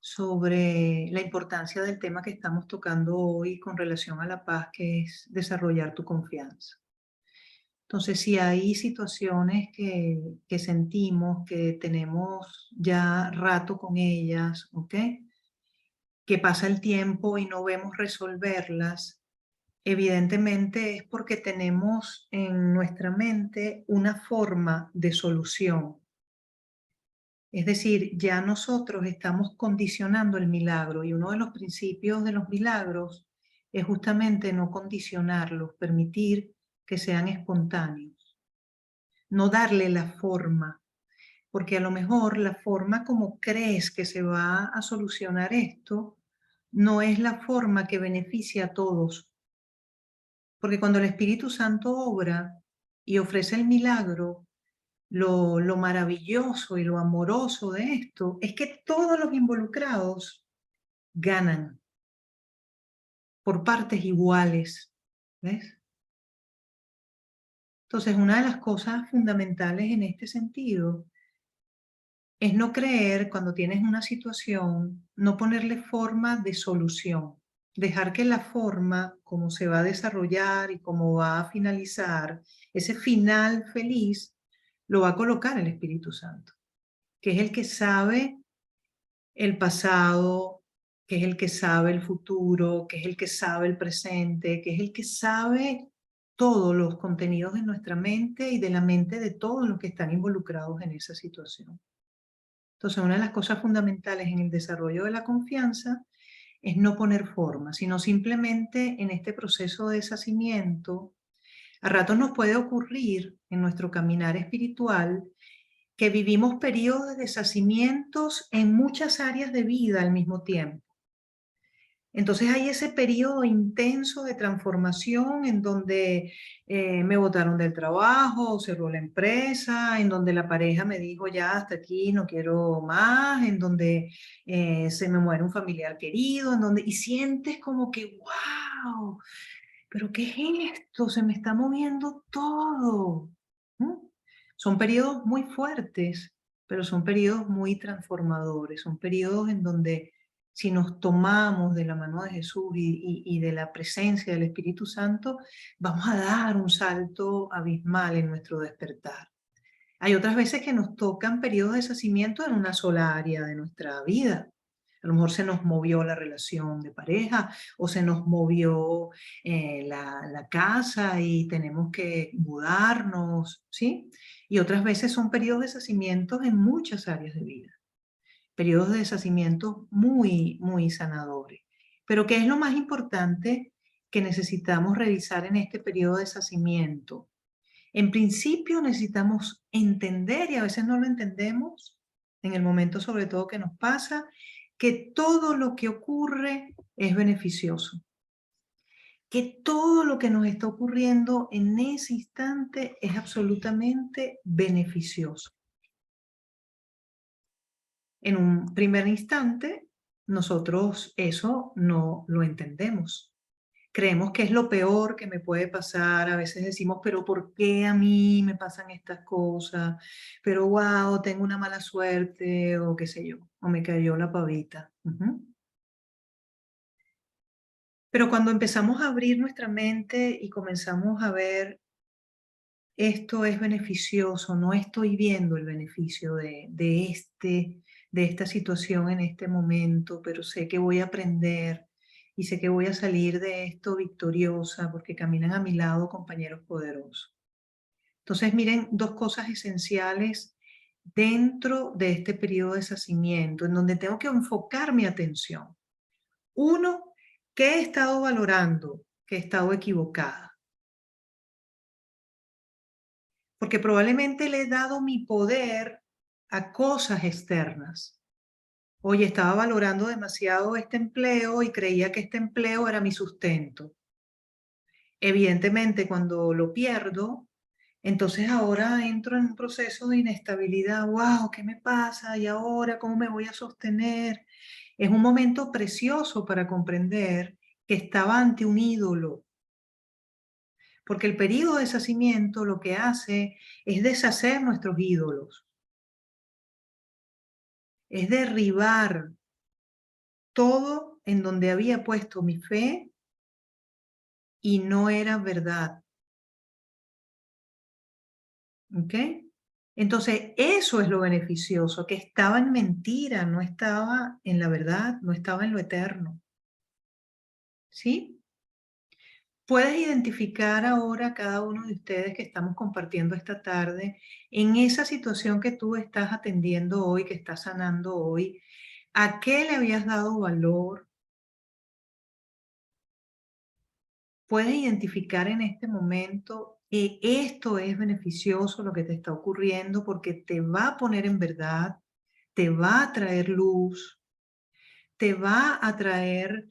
sobre la importancia del tema que estamos tocando hoy con relación a la paz, que es desarrollar tu confianza. Entonces, si hay situaciones que sentimos que tenemos ya rato con ellas, ¿ok? Que pasa el tiempo y no vemos resolverlas, evidentemente es porque tenemos en nuestra mente una forma de solución. Es decir, ya nosotros estamos condicionando el milagro y uno de los principios de los milagros es justamente no condicionarlos, permitir que sean espontáneos, no darle la forma, porque a lo mejor la forma como crees que se va a solucionar esto no es la forma que beneficia a todos. Porque cuando el Espíritu Santo obra y ofrece el milagro, lo maravilloso y lo amoroso de esto es que todos los involucrados ganan por partes iguales, ¿ves? Entonces, una de las cosas fundamentales en este sentido es no creer cuando tienes una situación, no ponerle forma de solución, dejar que la forma, como se va a desarrollar y cómo va a finalizar, ese final feliz, lo va a colocar el Espíritu Santo, que es el que sabe el pasado, que es el que sabe el futuro, que es el que sabe el presente, que es el que sabe todos los contenidos de nuestra mente y de la mente de todos los que están involucrados en esa situación. Entonces, una de las cosas fundamentales en el desarrollo de la confianza es no poner forma, sino simplemente en este proceso de deshacimiento, a ratos nos puede ocurrir en nuestro caminar espiritual que vivimos periodos de deshacimientos en muchas áreas de vida al mismo tiempo. Entonces hay ese periodo intenso de transformación en donde me botaron del trabajo, cerró la empresa, en donde la pareja me dijo ya hasta aquí, no quiero más, en donde se me muere un familiar querido, en donde, y sientes como que, wow, pero ¿qué es esto? Se me está moviendo todo. ¿Mm? Son periodos muy fuertes, pero son periodos muy transformadores, son periodos en donde si nos tomamos de la mano de Jesús y de la presencia del Espíritu Santo, vamos a dar un salto abismal en nuestro despertar. Hay otras veces que nos tocan periodos de deshacimiento en una sola área de nuestra vida. A lo mejor se nos movió la relación de pareja o se nos movió la casa y tenemos que mudarnos, ¿sí? Y otras veces son periodos de deshacimiento en muchas áreas de vida. Periodos de deshacimiento muy, muy sanadores. Pero ¿qué es lo más importante que necesitamos revisar en este periodo de deshacimiento? En principio necesitamos entender, y a veces no lo entendemos, en el momento sobre todo que nos pasa, que todo lo que ocurre es beneficioso, que todo lo que nos está ocurriendo en ese instante es absolutamente beneficioso. En un primer instante, nosotros eso no lo entendemos. Creemos que es lo peor que me puede pasar. A veces decimos, pero ¿por qué a mí me pasan estas cosas? Pero wow, tengo una mala suerte o qué sé yo, o me cayó la pavita. Pero cuando empezamos a abrir nuestra mente y comenzamos a ver esto es beneficioso, no estoy viendo el beneficio de esta situación en este momento, pero sé que voy a aprender y sé que voy a salir de esto victoriosa porque caminan a mi lado compañeros poderosos. Entonces, miren, dos cosas esenciales dentro de este periodo de deshacimiento, en donde tengo que enfocar mi atención. Uno, ¿qué he estado valorando? Que he estado equivocada. Porque probablemente le he dado mi poder a cosas externas. Oye, estaba valorando demasiado este empleo y creía que este empleo era mi sustento. Evidentemente, cuando lo pierdo, entonces ahora entro en un proceso de inestabilidad. ¡Wow! ¿Qué me pasa? ¿Y ahora cómo me voy a sostener? Es un momento precioso para comprender que estaba ante un ídolo, porque el periodo de deshacimiento lo que hace es deshacer nuestros ídolos, es derribar todo en donde había puesto mi fe y no era verdad. ¿Ok? Entonces, eso es lo beneficioso, que estaba en mentira, no estaba en la verdad, no estaba en lo eterno. ¿Sí? Puedes identificar ahora cada uno de ustedes que estamos compartiendo esta tarde en esa situación que tú estás atendiendo hoy, que estás sanando hoy, ¿a qué le habías dado valor? Puedes identificar en este momento que esto es beneficioso, lo que te está ocurriendo, porque te va a poner en verdad, te va a traer luz, te va a traer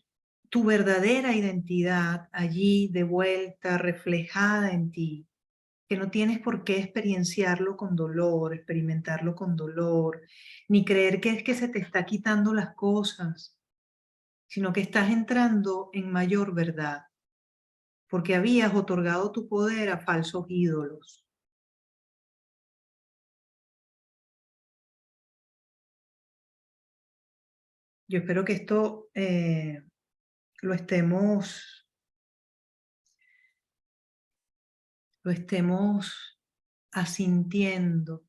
tu verdadera identidad allí de vuelta, reflejada en ti, que no tienes por qué experienciarlo con dolor, experimentarlo con dolor, ni creer que es que se te está quitando las cosas, sino que estás entrando en mayor verdad, porque habías otorgado tu poder a falsos ídolos. Yo espero que esto lo estemos asintiendo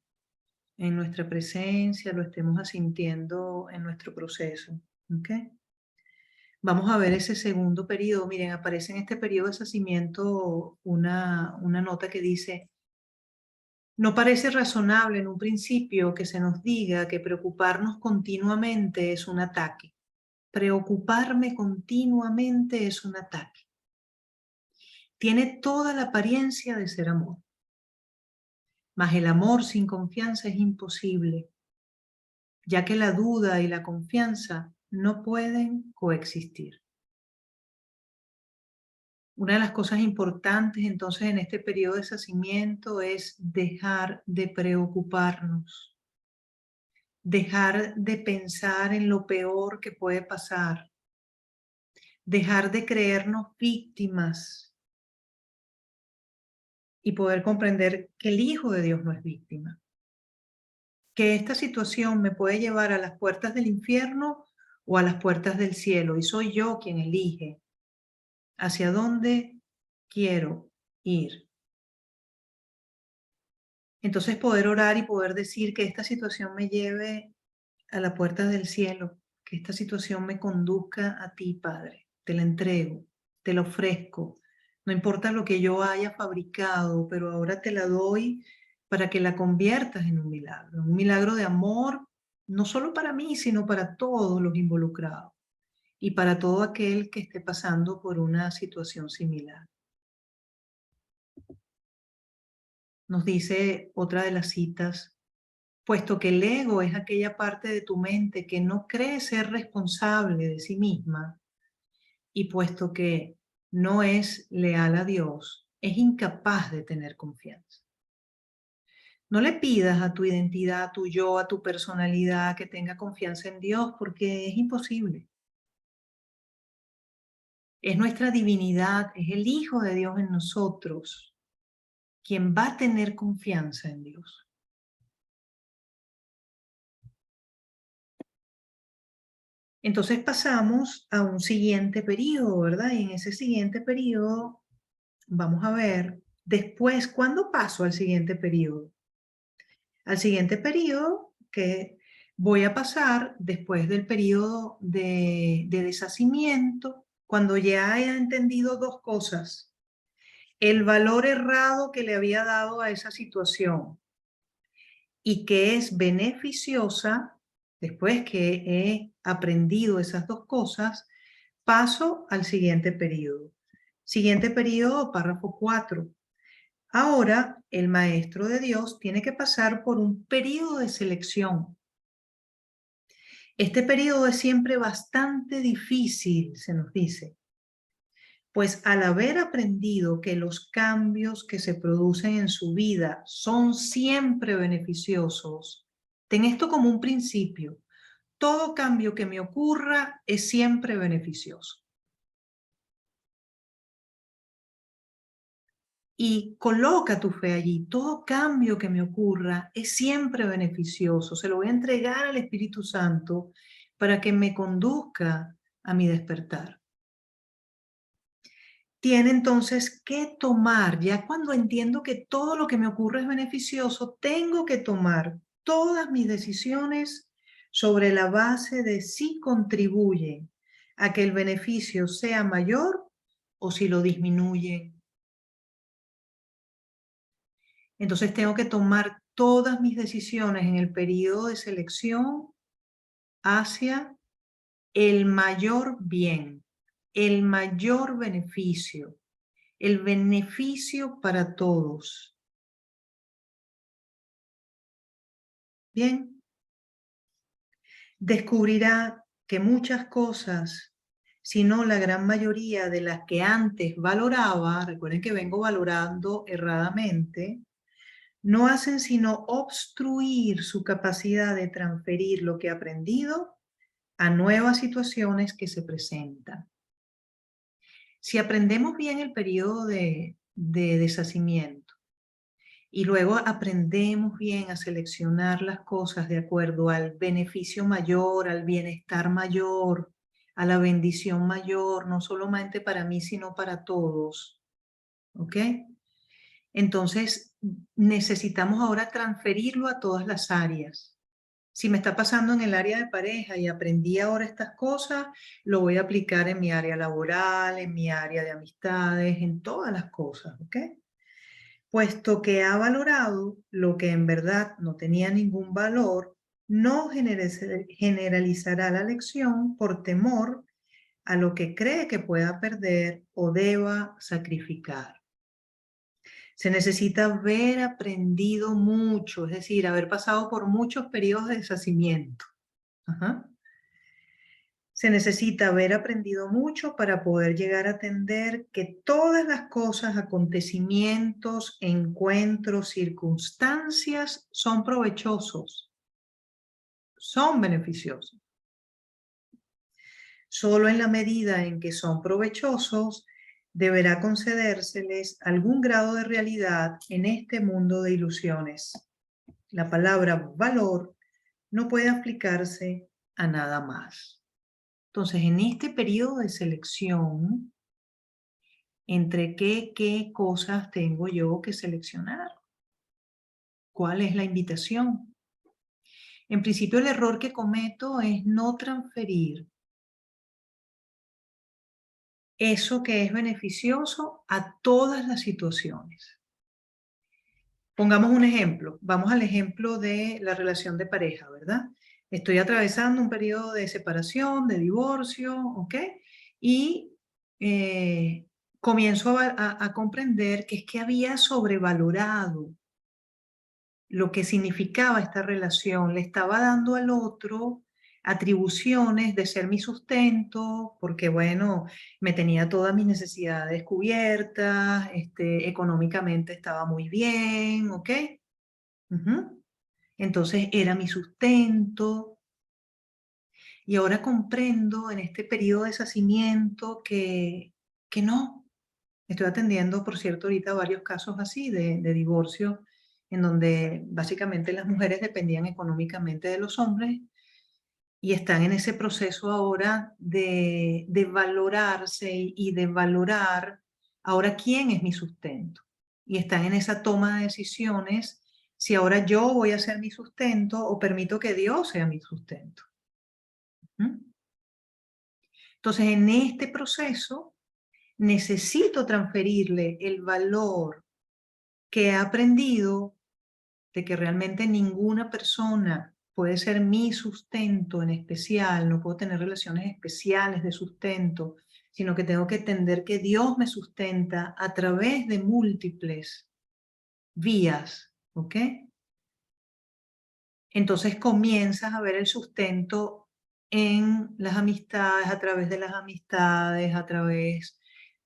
en nuestra presencia, lo estemos asintiendo en nuestro proceso. ¿Ok? Vamos a ver ese segundo periodo. Miren, aparece en este periodo de sacimiento una nota que dice: no parece razonable en un principio que se nos diga que preocuparnos continuamente es un ataque. Preocuparme continuamente es un ataque. Tiene toda la apariencia de ser amor. Mas el amor sin confianza es imposible, ya que la duda y la confianza no pueden coexistir. Una de las cosas importantes entonces en este periodo de sacimiento es dejar de preocuparnos, dejar de pensar en lo peor que puede pasar, dejar de creernos víctimas y poder comprender que el Hijo de Dios no es víctima, que esta situación me puede llevar a las puertas del infierno o a las puertas del cielo, y soy yo quien elige hacia dónde quiero ir. Entonces poder orar y poder decir que esta situación me lleve a la puerta del cielo, que esta situación me conduzca a ti, Padre. Te la entrego, te la ofrezco. No importa lo que yo haya fabricado, pero ahora te la doy para que la conviertas en un milagro de amor, no solo para mí, sino para todos los involucrados y para todo aquel que esté pasando por una situación similar. Nos dice otra de las citas: puesto que el ego es aquella parte de tu mente que no cree ser responsable de sí misma, y puesto que no es leal a Dios, es incapaz de tener confianza. No le pidas a tu identidad, a tu yo, a tu personalidad que tenga confianza en Dios, porque es imposible. Es nuestra divinidad, es el Hijo de Dios en nosotros quien va a tener confianza en Dios. Entonces pasamos a un siguiente periodo, ¿verdad? Y en ese siguiente periodo vamos a ver después, ¿cuándo paso al siguiente periodo? Al siguiente periodo que voy a pasar después del periodo de deshacimiento, cuando ya haya entendido dos cosas: el valor errado que le había dado a esa situación y que es beneficiosa. Después que he aprendido esas dos cosas, paso al siguiente periodo. Siguiente periodo, párrafo 4. Ahora, el maestro de Dios tiene que pasar por un periodo de selección. Este periodo es siempre bastante difícil, se nos dice, pues al haber aprendido que los cambios que se producen en su vida son siempre beneficiosos, ten esto como un principio: todo cambio que me ocurra es siempre beneficioso. Y coloca tu fe allí. Todo cambio que me ocurra es siempre beneficioso. Se lo voy a entregar al Espíritu Santo para que me conduzca a mi despertar. tiene entonces que tomar, ya cuando entiendo que todo lo que me ocurre es beneficioso, tengo que tomar todas mis decisiones sobre la base de si contribuyen a que el beneficio sea mayor o si lo disminuyen. Entonces tengo que tomar todas mis decisiones en el periodo de selección hacia el mayor bien, el mayor beneficio, el beneficio para todos. Bien, descubrirá que muchas cosas, si no la gran mayoría de las que antes valoraba, recuerden que vengo valorando erradamente, no hacen sino obstruir su capacidad de transferir lo que he aprendido a nuevas situaciones que se presentan. Si aprendemos bien el periodo de deshacimiento y luego aprendemos bien a seleccionar las cosas de acuerdo al beneficio mayor, al bienestar mayor, a la bendición mayor, no solamente para mí, sino para todos, ¿ok? Entonces, necesitamos ahora transferirlo a todas las áreas. Si me está pasando en el área de pareja y aprendí ahora estas cosas, lo voy a aplicar en mi área laboral, en mi área de amistades, en todas las cosas, ¿ok? Puesto que ha valorado lo que en verdad no tenía ningún valor, no generalizará la lección por temor a lo que cree que pueda perder o deba sacrificar. Se necesita haber aprendido mucho, es decir, haber pasado por muchos periodos de deshacimiento. Ajá. Se necesita haber aprendido mucho para poder llegar a entender que todas las cosas, acontecimientos, encuentros, circunstancias son provechosos, son beneficiosos. Solo en la medida en que son provechosos, deberá concedérseles algún grado de realidad en este mundo de ilusiones. La palabra valor no puede aplicarse a nada más. Entonces, en este periodo de selección, ¿entre qué cosas tengo yo que seleccionar? ¿Cuál es la invitación? En principio, el error que cometo es no transferir eso que es beneficioso a todas las situaciones. Pongamos un ejemplo. Vamos al ejemplo de la relación de pareja, ¿verdad? Estoy atravesando un periodo de separación, de divorcio, ¿ok? Y comienzo a comprender que es que había sobrevalorado lo que significaba esta relación. Le estaba dando al otro atribuciones de ser mi sustento, porque bueno, me tenía todas mis necesidades cubiertas, económicamente estaba muy bien, ¿ok? Entonces era mi sustento. Y ahora comprendo en este periodo de deshacimiento que no. Estoy atendiendo, por cierto, ahorita varios casos así de divorcio, en donde básicamente las mujeres dependían económicamente de los hombres y están en ese proceso ahora de valorarse y de valorar ahora quién es mi sustento. Y están en esa toma de decisiones si ahora yo voy a ser mi sustento o permito que Dios sea mi sustento. Entonces, en este proceso necesito transferirle el valor que he aprendido de que realmente ninguna persona puede ser mi sustento en especial, no puedo tener relaciones especiales de sustento, sino que tengo que entender que Dios me sustenta a través de múltiples vías, ¿ok? Entonces comienzas a ver el sustento en las amistades, a través de las amistades, a través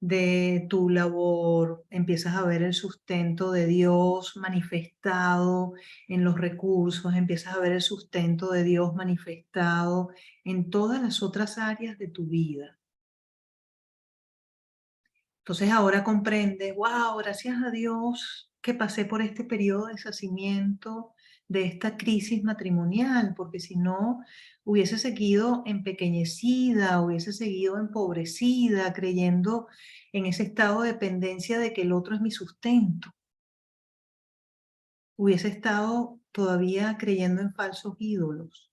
de tu labor, empiezas a ver el sustento de Dios manifestado en los recursos, empiezas a ver el sustento de Dios manifestado en todas las otras áreas de tu vida. Entonces ahora comprendes, wow, gracias a Dios que pasé por este periodo de deshacimiento, de esta crisis matrimonial, porque si no, hubiese seguido empequeñecida, hubiese seguido empobrecida, creyendo en ese estado de dependencia de que el otro es mi sustento. Hubiese estado todavía creyendo en falsos ídolos.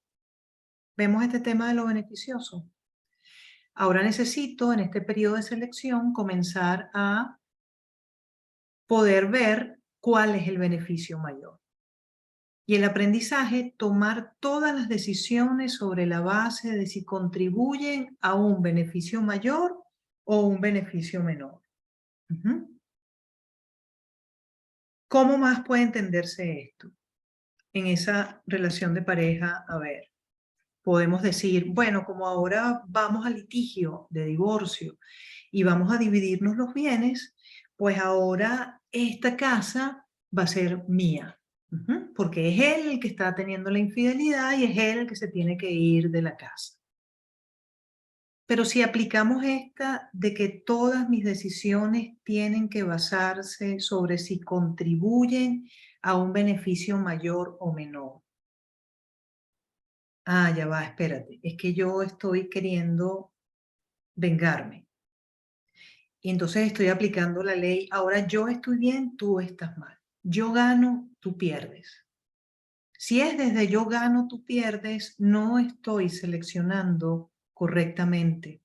¿Vemos este tema de lo beneficioso? Ahora necesito, en este periodo de selección, comenzar a poder ver cuál es el beneficio mayor. Y el aprendizaje, tomar todas las decisiones sobre la base de si contribuyen a un beneficio mayor o un beneficio menor. ¿Cómo más puede entenderse esto? En esa relación de pareja, a ver, podemos decir, bueno, como ahora vamos al litigio de divorcio y vamos a dividirnos los bienes, pues ahora esta casa va a ser mía. Porque es él el que está teniendo la infidelidad y es él el que se tiene que ir de la casa. Pero si aplicamos esta de que todas mis decisiones tienen que basarse sobre si contribuyen a un beneficio mayor o menor. Ah, ya va, espérate, es que yo estoy queriendo vengarme. Y entonces estoy aplicando la ley, ahora yo estoy bien, tú estás mal. Yo gano, tú pierdes. Si es desde yo gano, tú pierdes, no estoy seleccionando correctamente.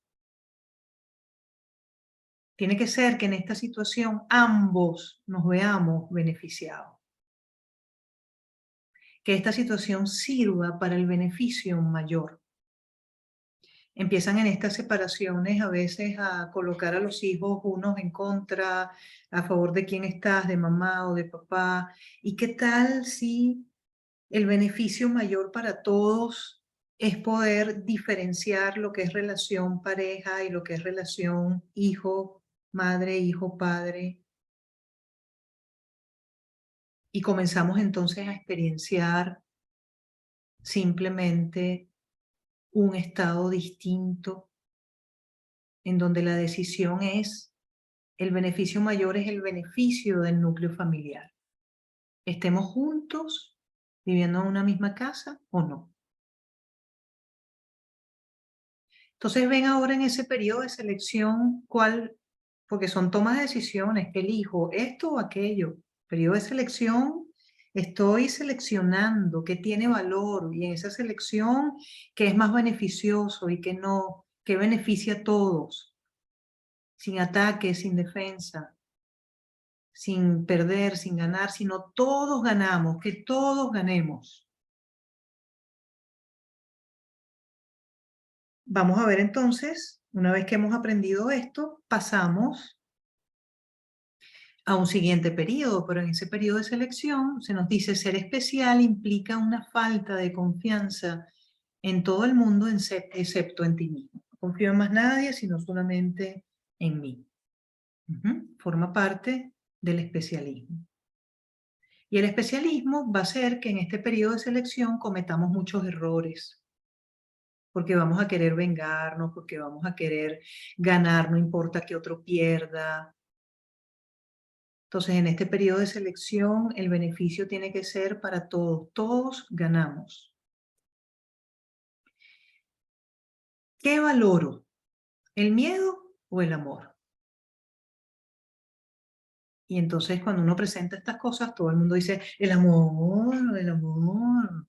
Tiene que ser que en esta situación ambos nos veamos beneficiados. Que esta situación sirva para el beneficio mayor. Empiezan en estas separaciones a veces a colocar a los hijos unos en contra, a favor de quién estás, de mamá o de papá. ¿Y qué tal si el beneficio mayor para todos es poder diferenciar lo que es relación pareja y lo que es relación hijo, madre, hijo, padre? Y comenzamos entonces a experienciar simplemente un estado distinto en donde la decisión es, el beneficio mayor es el beneficio del núcleo familiar. Estemos juntos, viviendo en una misma casa o no. Entonces ven ahora en ese periodo de selección cuál, porque son tomas de decisiones, que elijo esto o aquello. Periodo de selección, estoy seleccionando qué tiene valor y en esa selección qué es más beneficioso y qué no, qué beneficia a todos, sin ataque, sin defensa, sin perder, sin ganar, sino todos ganamos, que todos ganemos. Vamos a ver entonces, una vez que hemos aprendido esto, pasamos a un siguiente periodo, pero en ese periodo de selección se nos dice ser especial implica una falta de confianza en todo el mundo excepto en ti mismo. No confío en más nadie, sino solamente en mí. Forma parte del especialismo. Y el especialismo va a ser que en este periodo de selección cometamos muchos errores, porque vamos a querer vengarnos, porque vamos a querer ganar, no importa que otro pierda. Entonces, en este periodo de selección, el beneficio tiene que ser para todos. Todos ganamos. ¿Qué valoro? ¿El miedo o el amor? Y entonces, cuando uno presenta estas cosas, todo el mundo dice, el amor, el amor.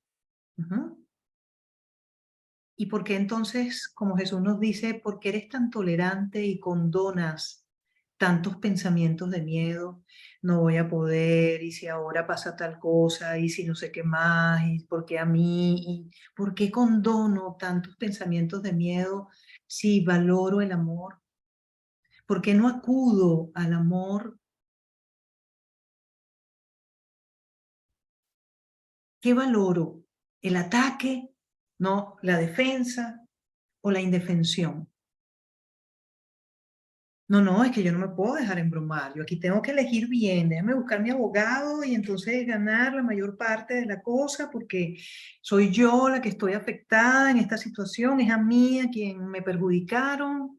¿Y por qué entonces, como Jesús nos dice, por qué eres tan tolerante y condonas tantos pensamientos de miedo? No voy a poder, y si ahora pasa tal cosa, y si no sé qué más, y por qué a mí, y por qué condono tantos pensamientos de miedo si valoro el amor. ¿Por qué no acudo al amor? ¿Qué valoro? ¿El ataque? ¿No? ¿La defensa o la indefensión? No, no, es que yo no me puedo dejar embromar. Yo aquí tengo que elegir bien. Déjame buscar mi abogado y entonces ganar la mayor parte de la cosa porque soy yo la que estoy afectada en esta situación. Es a mí a quien me perjudicaron.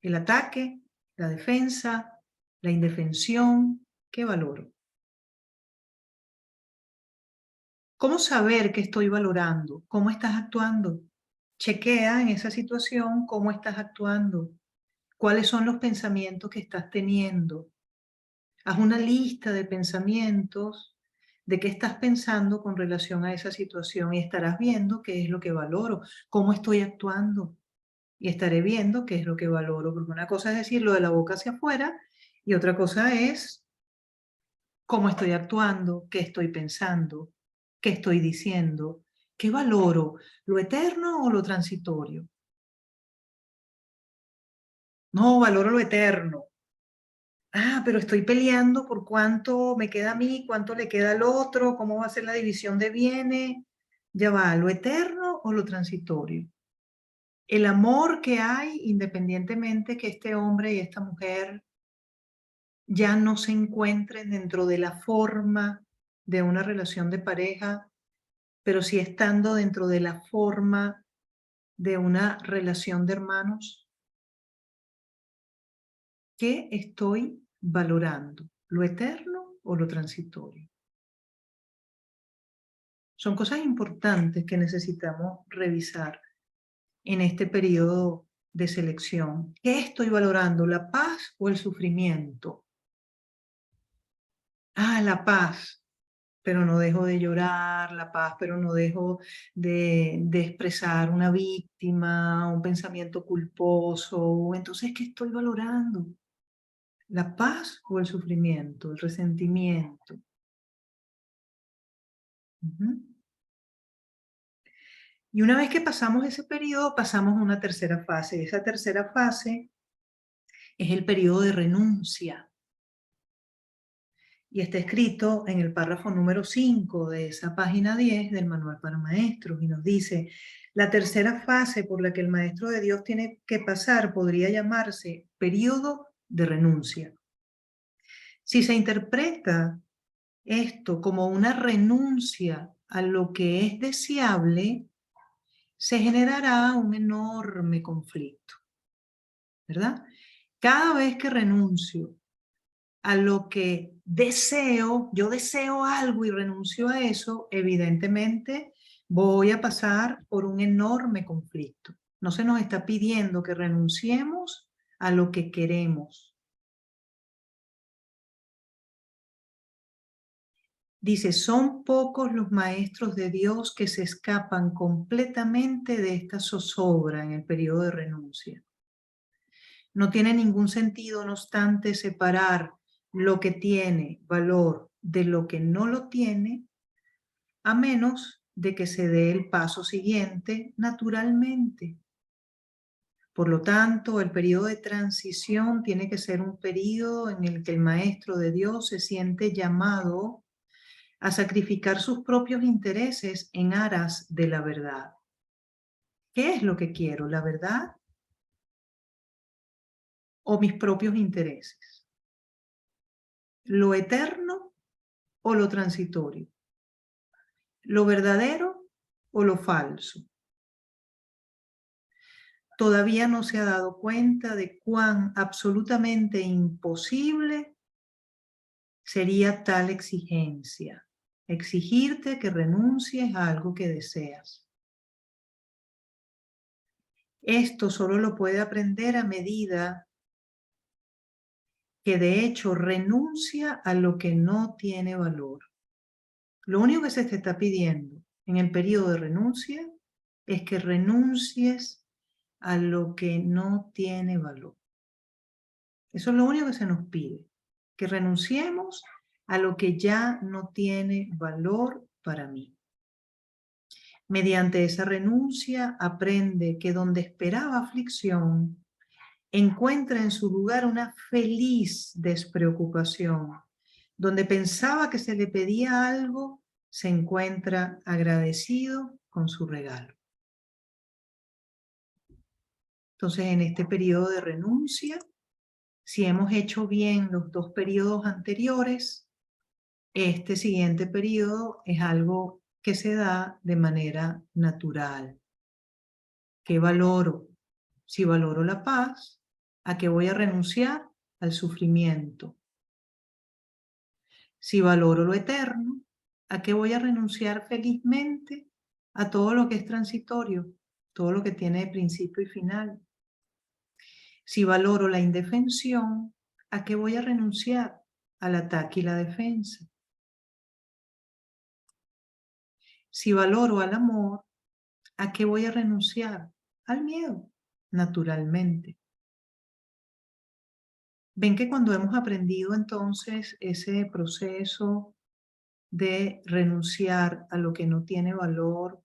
El ataque, la defensa, la indefensión. ¿Qué valoro? ¿Cómo saber qué estoy valorando? ¿Cómo estás actuando? Chequea en esa situación cómo estás actuando. ¿Cuáles son los pensamientos que estás teniendo? Haz una lista de pensamientos de qué estás pensando con relación a esa situación y estarás viendo qué es lo que valoro, cómo estoy actuando y estaré viendo qué es lo que valoro, porque una cosa es decirlo de la boca hacia afuera y otra cosa es cómo estoy actuando, qué estoy pensando, qué estoy diciendo, qué valoro, lo eterno o lo transitorio. No, valoro lo eterno. Ah, pero estoy peleando por cuánto me queda a mí, cuánto le queda al otro, cómo va a ser la división de bienes. Ya va, ¿lo eterno o lo transitorio? El amor que hay, independientemente que este hombre y esta mujer ya no se encuentren dentro de la forma de una relación de pareja, pero sí estando dentro de la forma de una relación de hermanos. ¿Qué estoy valorando? ¿Lo eterno o lo transitorio? Son cosas importantes que necesitamos revisar en este periodo de selección. ¿Qué estoy valorando? ¿La paz o el sufrimiento? Ah, la paz, pero no dejo de llorar, la paz, pero no dejo de expresar una víctima, un pensamiento culposo. Entonces, ¿qué estoy valorando? ¿La paz o el sufrimiento, el resentimiento? Ujú. Y una vez que pasamos ese periodo, pasamos a una tercera fase. Esa tercera fase es el periodo de renuncia. Y está escrito en el párrafo número 5 de esa página 10 del Manual para Maestros. Y nos dice, la tercera fase por la que el Maestro de Dios tiene que pasar podría llamarse periodo de renuncia. Si se interpreta esto como una renuncia a lo que es deseable, se generará un enorme conflicto, ¿verdad? Cada vez que renuncio a lo que deseo, yo deseo algo y renuncio a eso, evidentemente voy a pasar por un enorme conflicto. No se nos está pidiendo que renunciemos a lo que queremos. Dice, son pocos los maestros de Dios que se escapan completamente de esta zozobra en el periodo de renuncia. No tiene ningún sentido, no obstante, separar lo que tiene valor de lo que no lo tiene, a menos de que se dé el paso siguiente naturalmente. Por lo tanto, el periodo de transición tiene que ser un periodo en el que el Maestro de Dios se siente llamado a sacrificar sus propios intereses en aras de la verdad. ¿Qué es lo que quiero? ¿La verdad o mis propios intereses? ¿Lo eterno o lo transitorio? ¿Lo verdadero o lo falso? Todavía no se ha dado cuenta de cuán absolutamente imposible sería tal exigencia. Exigirte que renuncies a algo que deseas. Esto solo lo puede aprender a medida que de hecho renuncia a lo que no tiene valor. Lo único que se te está pidiendo en el periodo de renuncia es que renuncies a lo que no tiene valor. Eso es lo único que se nos pide, que renunciemos a lo que ya no tiene valor para mí. Mediante esa renuncia aprende que donde esperaba aflicción, encuentra en su lugar una feliz despreocupación. Donde pensaba que se le pedía algo, se encuentra agradecido con su regalo. Entonces, en este periodo de renuncia, si hemos hecho bien los dos periodos anteriores, este siguiente periodo es algo que se da de manera natural. ¿Qué valoro? Si valoro la paz, ¿a qué voy a renunciar? Al sufrimiento. Si valoro lo eterno, ¿A qué voy a renunciar felizmente? A todo lo que es transitorio, todo lo que tiene principio y final. Si valoro la indefensión, ¿a qué voy a renunciar? Al ataque y la defensa. Si valoro al amor, ¿a qué voy a renunciar? Al miedo, naturalmente. Ven que cuando hemos aprendido entonces ese proceso de renunciar a lo que no tiene valor,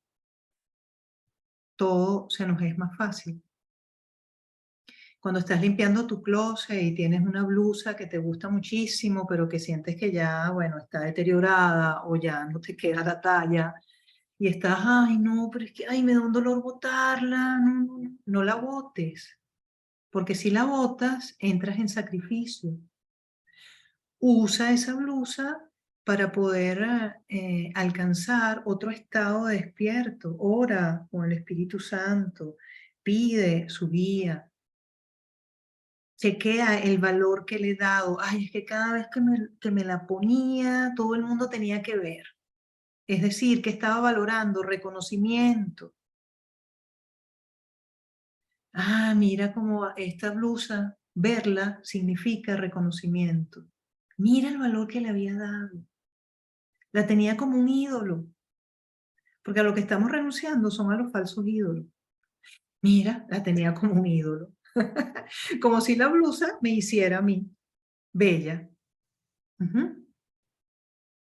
todo se nos es más fácil. Cuando estás limpiando tu closet y tienes una blusa que te gusta muchísimo, pero que sientes que ya, bueno, está deteriorada o ya no te queda la talla, y estás, ay, no, pero es que, ay, me da un dolor botarla, no, no, no, no la botes, porque si la botas, entras en sacrificio. Usa esa blusa para poder alcanzar otro estado de despierto. Ora con el Espíritu Santo, pide su guía, chequea el valor que le he dado. Ay, es que cada vez que me la ponía, todo el mundo tenía que ver. Es decir, que estaba valorando reconocimiento. Ah, mira cómo esta blusa, verla significa reconocimiento. Mira el valor que le había dado. La tenía como un ídolo, porque a lo que estamos renunciando son a los falsos ídolos. Mira, la tenía como un ídolo. Como si la blusa me hiciera a mí bella. Ujú.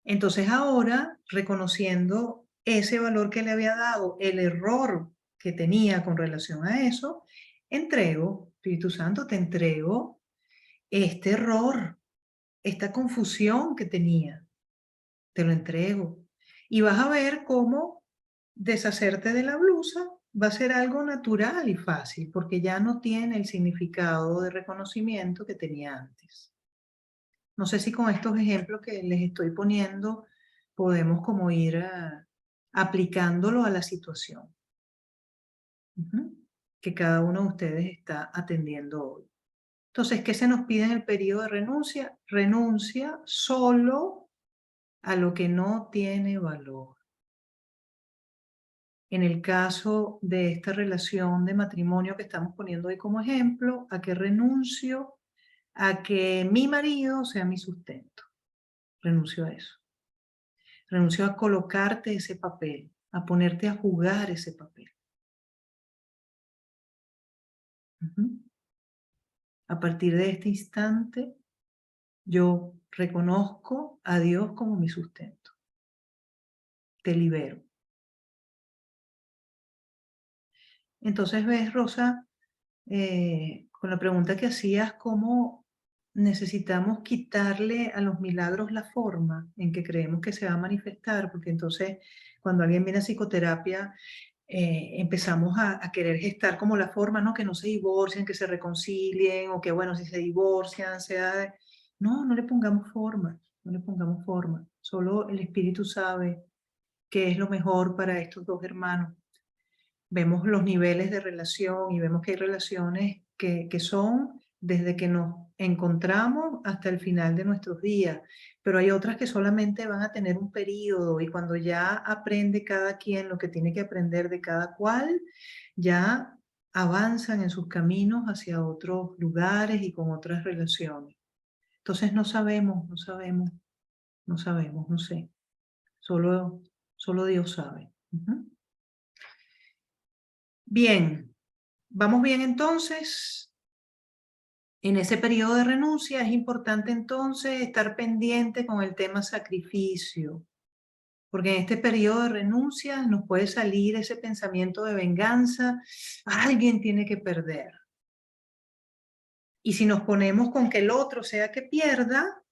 Entonces ahora, reconociendo ese valor que le había dado, el error que tenía con relación a eso, entrego, Espíritu Santo, te entrego este error, esta confusión que tenía, te lo entrego. Y vas a ver cómo deshacerte de la blusa va a ser algo natural y fácil, porque ya no tiene el significado de reconocimiento que tenía antes. No sé si con estos ejemplos que les estoy poniendo podemos como ir aplicándolo a la situación que cada uno de ustedes está atendiendo hoy. Entonces, ¿qué se nos pide en el periodo de renuncia? Renuncia solo a lo que no tiene valor. En el caso de esta relación de matrimonio que estamos poniendo hoy como ejemplo, ¿a qué renuncio? A que mi marido sea mi sustento. Renuncio a eso. Renuncio a colocarte ese papel, a ponerte a jugar ese papel. A partir de este instante, yo reconozco a Dios como mi sustento. Te libero. Entonces ves, Rosa, con la pregunta que hacías, cómo necesitamos quitarle a los milagros la forma en que creemos que se va a manifestar, porque entonces cuando alguien viene a psicoterapia, empezamos a querer gestar como la forma, ¿no? Que no se divorcien, que se reconcilien, o que bueno, si se divorcian, sea... No, no le pongamos forma, no le pongamos forma. Solo el Espíritu sabe qué es lo mejor para estos dos hermanos. Vemos los niveles de relación y vemos que hay relaciones que son desde que nos encontramos hasta el final de nuestros días, pero hay otras que solamente van a tener un periodo y cuando ya aprende cada quien lo que tiene que aprender de cada cual, ya avanzan en sus caminos hacia otros lugares y con otras relaciones. Entonces no sabemos, no sabemos, no sabemos, no sé. Solo Dios sabe. Bien, vamos bien entonces. En ese periodo de renuncia es importante entonces estar pendiente con el tema sacrificio, porque en este periodo de renuncia nos puede salir ese pensamiento de venganza, alguien tiene que perder. Y si nos ponemos con que el otro sea que pierda,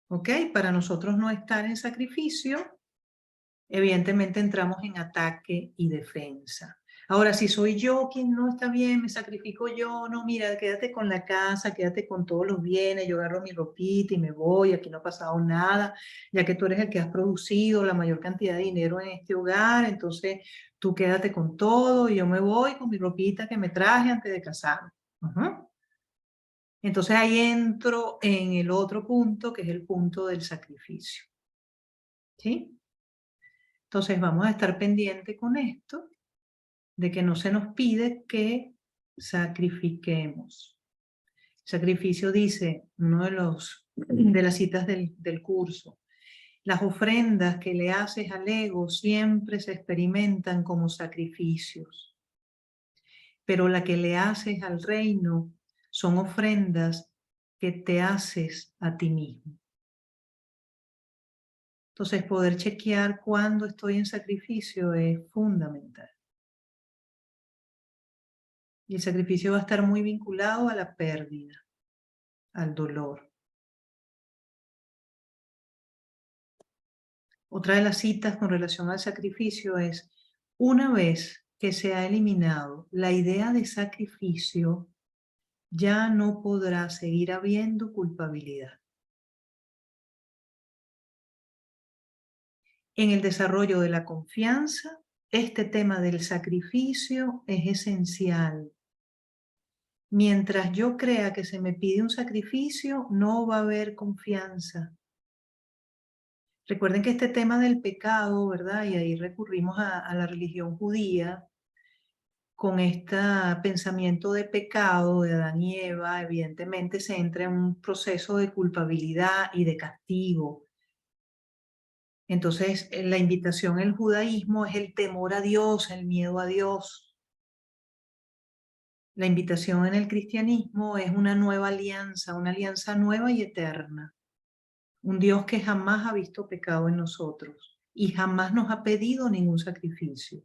¿ok? Para nosotros no estar en sacrificio, evidentemente entramos en ataque y defensa. Ahora, si soy yo quien no está bien, me sacrifico yo, no, mira, quédate con la casa, quédate con todos los bienes, yo agarro mi ropita y me voy, aquí no ha pasado nada, ya que tú eres el que has producido la mayor cantidad de dinero en este hogar, entonces tú quédate con todo y yo me voy con mi ropita que me traje antes de casarme. Entonces ahí entro en el otro punto, que es el punto del sacrificio. ¿Sí? Entonces vamos a estar pendiente con esto, de que no se nos pide que sacrifiquemos. Sacrificio dice, uno de las citas del curso, las ofrendas que le haces al ego siempre se experimentan como sacrificios, pero la que le haces al reino son ofrendas que te haces a ti mismo. Entonces, poder chequear cuándo estoy en sacrificio es fundamental. Y el sacrificio va a estar muy vinculado a la pérdida, al dolor. Otra de las citas con relación al sacrificio es, una vez que se ha eliminado la idea de sacrificio, ya no podrá seguir habiendo culpabilidad. En el desarrollo de la confianza, este tema del sacrificio es esencial. Mientras yo crea que se me pide un sacrificio, no va a haber confianza. Recuerden que este tema del pecado, ¿verdad? Y ahí recurrimos a la religión judía, con este pensamiento de pecado de Adán y Eva, evidentemente se entra en un proceso de culpabilidad y de castigo. Entonces, la invitación en el judaísmo es el temor a Dios, el miedo a Dios. La invitación en el cristianismo es una nueva alianza, una alianza nueva y eterna. Un Dios que jamás ha visto pecado en nosotros y jamás nos ha pedido ningún sacrificio.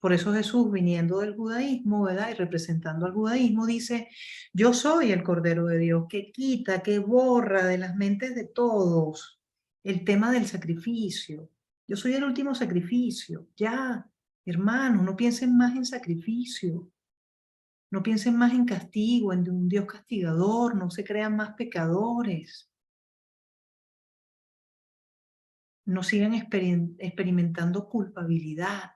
Por eso Jesús, viniendo del judaísmo, ¿verdad? Y representando al judaísmo, dice, yo soy el Cordero de Dios que quita, que borra de las mentes de todos el tema del sacrificio. Yo soy el último sacrificio. Ya, hermanos, no piensen más en sacrificio. No piensen más en castigo, en un Dios castigador. No se crean más pecadores. No sigan experimentando culpabilidad.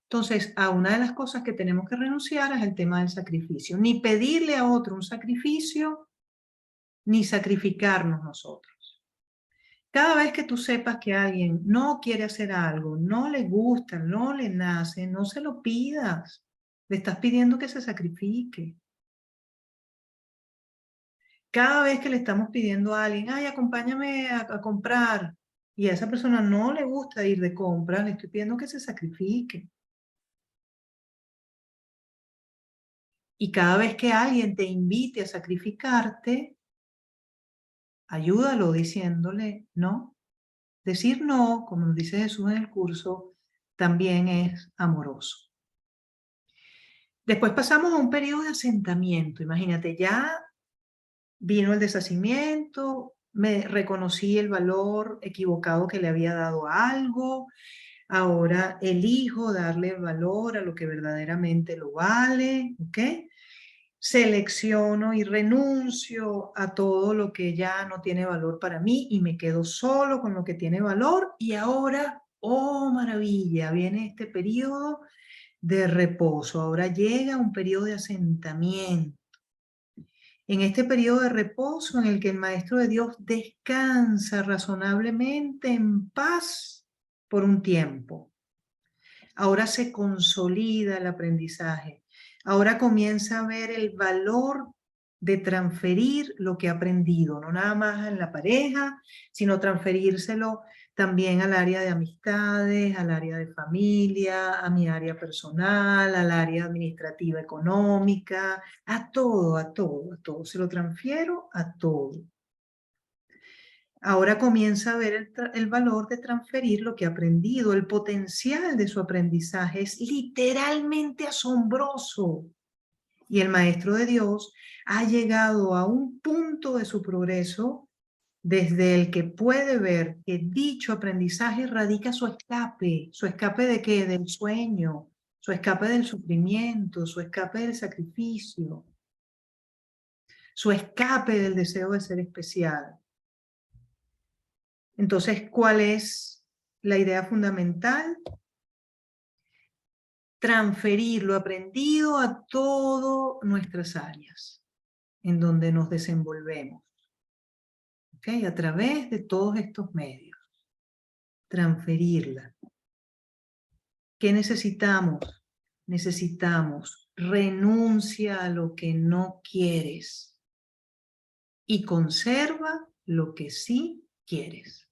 Entonces, a una de las cosas que tenemos que renunciar es el tema del sacrificio. Ni pedirle a otro un sacrificio, ni sacrificarnos nosotros. Cada vez que tú sepas que alguien no quiere hacer algo, no le gusta, no le nace, no se lo pidas. Le estás pidiendo que se sacrifique. Cada vez que le estamos pidiendo a alguien, ay, acompáñame a comprar, y a esa persona no le gusta ir de compras, le estoy pidiendo que se sacrifique. Y cada vez que alguien te invite a sacrificarte, ayúdalo diciéndole no. Decir no, como nos dice Jesús en el curso, también es amoroso. Después pasamos a un periodo de asentamiento. Imagínate, ya vino el deshacimiento, me reconocí el valor equivocado que le había dado a algo, ahora elijo darle valor a lo que verdaderamente lo vale, ¿ok? Selecciono y renuncio a todo lo que ya no tiene valor para mí y me quedo solo con lo que tiene valor. Y ahora, oh maravilla, viene este periodo de reposo. Ahora llega un periodo de asentamiento. En este periodo de reposo en el que el Maestro de Dios descansa razonablemente en paz por un tiempo. Ahora se consolida el aprendizaje. Ahora comienza a ver el valor de transferir lo que ha aprendido, no nada más en la pareja, sino transferírselo también al área de amistades, al área de familia, a mi área personal, al área administrativa económica, a todo, a todo, a todo. Se lo transfiero a todo. Ahora comienza a ver el valor de transferir lo que ha aprendido. El potencial de su aprendizaje es literalmente asombroso. Y el Maestro de Dios ha llegado a un punto de su progreso desde el que puede ver que dicho aprendizaje radica su escape de qué, del sueño, su escape del sufrimiento, su escape del sacrificio, su escape del deseo de ser especial. Entonces, ¿cuál es la idea fundamental? Transferir lo aprendido a todas nuestras áreas en donde nos desenvolvemos, ¿ok? A través de todos estos medios. transferirla. ¿Qué necesitamos? Necesitamos renuncia a lo que no quieres y conserva lo que sí quieres.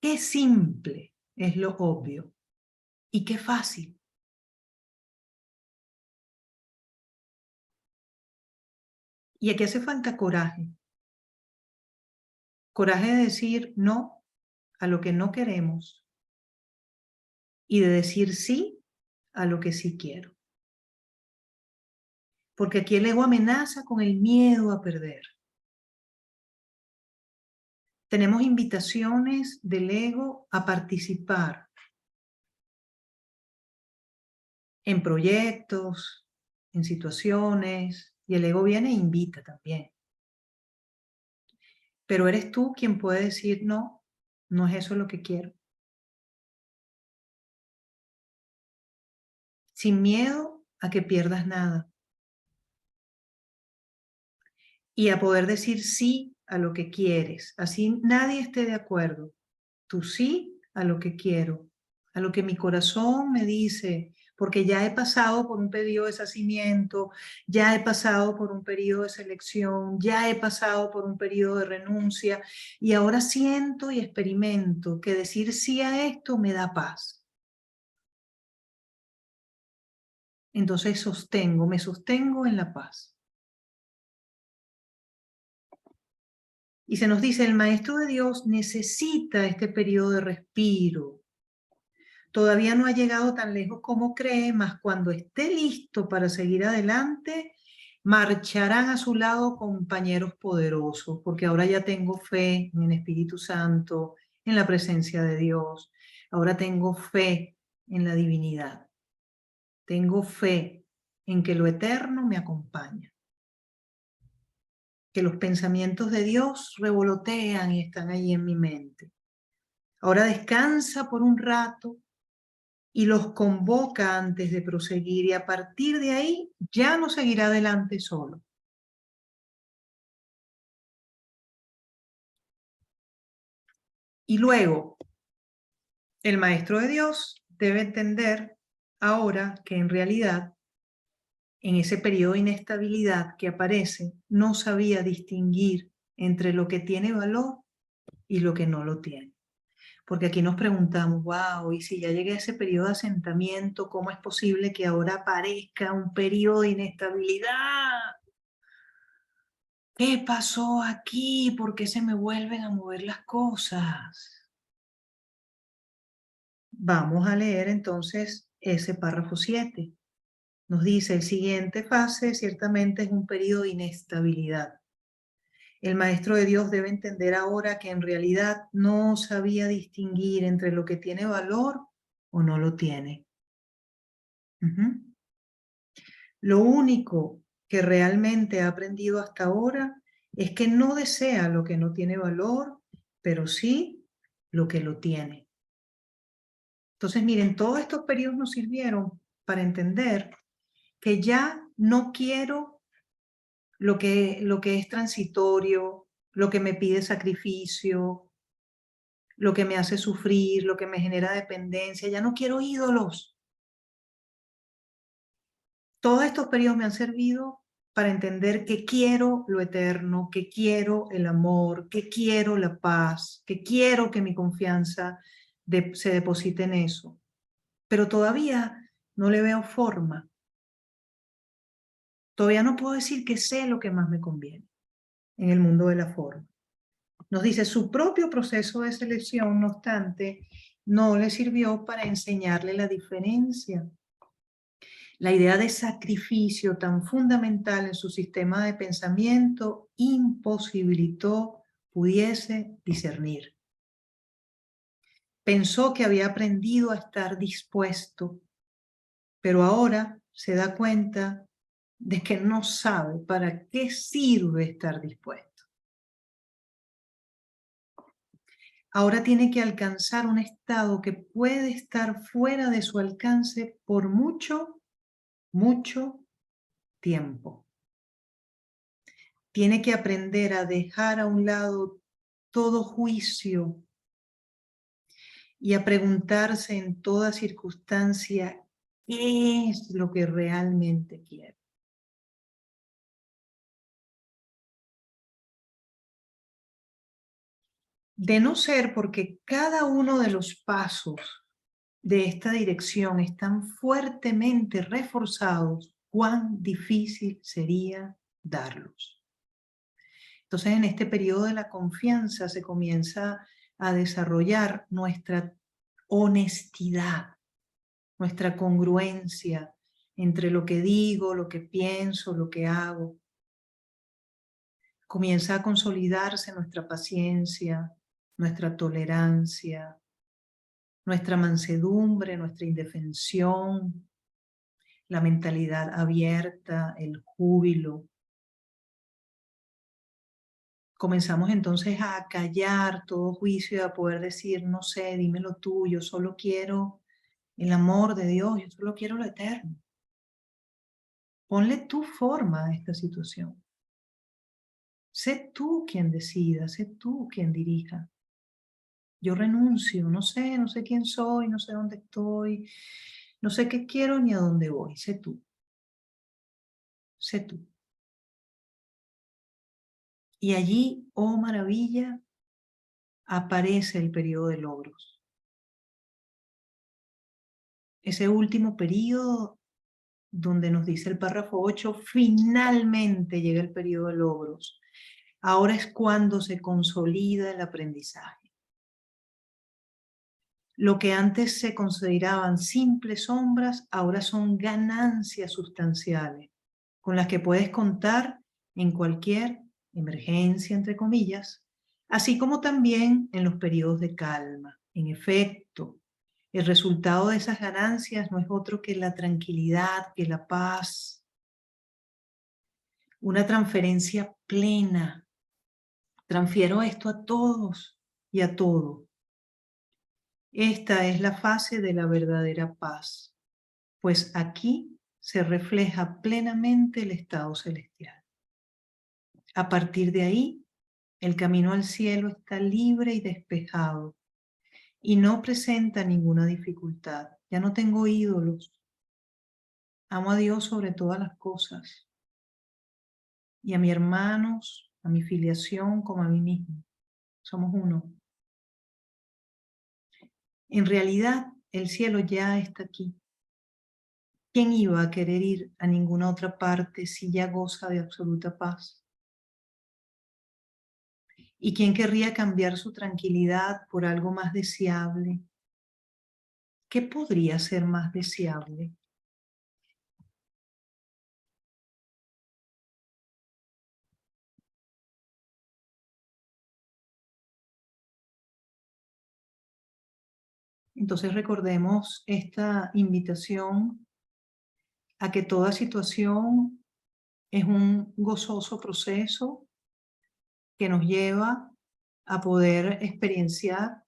Qué simple es lo obvio y qué fácil. Y aquí hace falta coraje. Coraje de decir no a lo que no queremos y de decir sí a lo que sí quiero. Porque aquí el ego amenaza con el miedo a perder. Tenemos invitaciones del ego a participar en proyectos, en situaciones, y el ego viene e invita también. Pero eres tú quien puede decir, no, no es eso lo que quiero. Sin miedo a que pierdas nada. Y a poder decir sí a lo que quieres. Así nadie esté de acuerdo. Tú sí a lo que quiero, a lo que mi corazón me dice, porque ya he pasado por un periodo de sacimiento, ya he pasado por un periodo de selección, ya he pasado por un periodo de renuncia y ahora siento y experimento que decir sí a esto me da paz. Entonces me sostengo en la paz. Y se nos dice, el Maestro de Dios necesita este periodo de respiro. Todavía no ha llegado tan lejos como cree, mas cuando esté listo para seguir adelante, marcharán a su lado compañeros poderosos, porque ahora ya tengo fe en el Espíritu Santo, en la presencia de Dios. Ahora tengo fe en la divinidad. Tengo fe en que lo eterno me acompaña. Que los pensamientos de Dios revolotean y están ahí en mi mente. Ahora descansa por un rato y los convoca antes de proseguir y a partir de ahí ya no seguirá adelante solo. Y luego, el Maestro de Dios debe entender ahora que en realidad, en ese periodo de inestabilidad que aparece, no sabía distinguir entre lo que tiene valor y lo que no lo tiene. Porque aquí nos preguntamos, wow, y si ya llegué a ese periodo de asentamiento, ¿cómo es posible que ahora aparezca un periodo de inestabilidad? ¿Qué pasó aquí? ¿Por qué se me vuelven a mover las cosas? Vamos a leer entonces ese párrafo 7. Nos dice, el siguiente fase ciertamente es un periodo de inestabilidad. El Maestro de Dios debe entender ahora que en realidad no sabía distinguir entre lo que tiene valor o no lo tiene. Lo único que realmente ha aprendido hasta ahora es que no desea lo que no tiene valor, pero sí lo que lo tiene. Entonces, miren, todos estos periodos nos sirvieron para entender que ya no quiero lo que es transitorio, lo que me pide sacrificio, lo que me hace sufrir, lo que me genera dependencia. Ya no quiero ídolos. Todos estos periodos me han servido para entender que quiero lo eterno, que quiero el amor, que quiero la paz, que quiero que mi confianza se deposite en eso. Pero todavía no le veo forma. Todavía no puedo decir que sé lo que más me conviene en el mundo de la forma. Nos dice, su propio proceso de selección, no obstante, no le sirvió para enseñarle la diferencia. La idea de sacrificio tan fundamental en su sistema de pensamiento imposibilitó pudiese discernir. Pensó que había aprendido a estar dispuesto, pero ahora se da cuenta de que no sabe para qué sirve estar dispuesto. Ahora tiene que alcanzar un estado que puede estar fuera de su alcance por mucho, mucho tiempo. Tiene que aprender a dejar a un lado todo juicio y a preguntarse en toda circunstancia qué es lo que realmente quiero. De no ser porque cada uno de los pasos de esta dirección están fuertemente reforzados, cuán difícil sería darlos. Entonces, en este periodo de la confianza se comienza a desarrollar nuestra honestidad, nuestra congruencia entre lo que digo, lo que pienso, lo que hago. Comienza a consolidarse nuestra paciencia, nuestra tolerancia, nuestra mansedumbre, nuestra indefensión, la mentalidad abierta, el júbilo. Comenzamos entonces a acallar todo juicio y a poder decir, no sé, dime lo tuyo, solo quiero el amor de Dios, yo solo quiero lo eterno. Ponle tu forma a esta situación. Sé tú quien decida, sé tú quien dirija. Yo renuncio, no sé quién soy, no sé dónde estoy, no sé qué quiero ni a dónde voy, sé tú. Sé tú. Y allí, oh maravilla, aparece el periodo de logros. Ese último periodo donde nos dice el párrafo 8, finalmente llega el periodo de logros. Ahora es cuando se consolida el aprendizaje. Lo que antes se consideraban simples sombras, ahora son ganancias sustanciales, con las que puedes contar en cualquier emergencia, entre comillas, así como también en los periodos de calma. En efecto, el resultado de esas ganancias no es otro que la tranquilidad, que la paz, una transferencia plena. Transfiero esto a todos y a todo. Esta es la fase de la verdadera paz, pues aquí se refleja plenamente el estado celestial. A partir de ahí, el camino al cielo está libre y despejado y no presenta ninguna dificultad. Ya no tengo ídolos. Amo a Dios sobre todas las cosas y a mis hermanos, a mi filiación como a mí mismo. Somos uno. En realidad, el cielo ya está aquí. ¿Quién iba a querer ir a ninguna otra parte si ya goza de absoluta paz? ¿Y quién querría cambiar su tranquilidad por algo más deseable? ¿Qué podría ser más deseable? Entonces recordemos esta invitación a que toda situación es un gozoso proceso que nos lleva a poder experienciar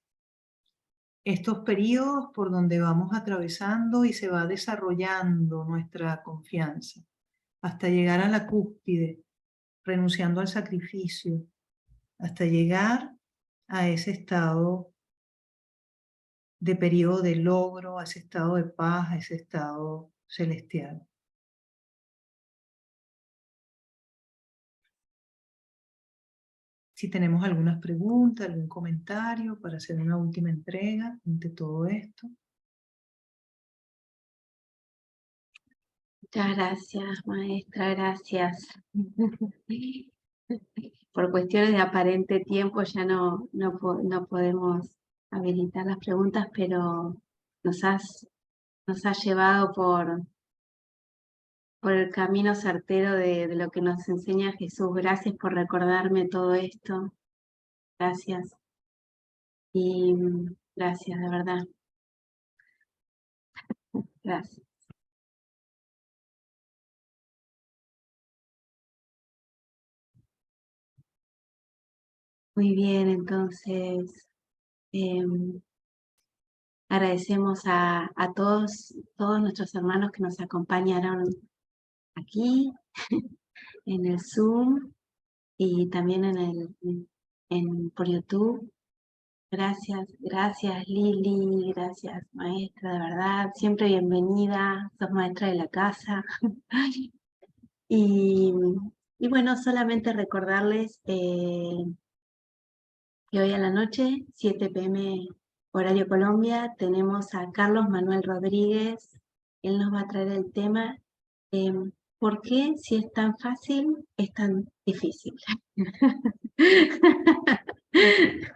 estos periodos por donde vamos atravesando y se va desarrollando nuestra confianza hasta llegar a la cúspide, renunciando al sacrificio, hasta llegar a ese estado de periodo de logro, a ese estado de paz, a ese estado celestial. Si tenemos algunas preguntas, algún comentario para hacer una última entrega ante todo esto. Muchas gracias, maestra, gracias. Por cuestiones de aparente tiempo ya no podemos habilitar las preguntas, pero nos has llevado por el camino certero de lo que nos enseña Jesús. Gracias por recordarme todo esto. Gracias. Y gracias, de verdad. Gracias. Muy bien, entonces agradecemos a todos nuestros hermanos que nos acompañaron aquí en el Zoom y también por YouTube. Gracias Lili, gracias maestra, de verdad, siempre bienvenida, sos maestra de la casa. Y, y bueno, solamente recordarles que hoy a la noche, 7 p.m. horario Colombia, tenemos a Carlos Manuel Rodríguez. Él nos va a traer el tema ¿por qué si es tan fácil, es tan difícil?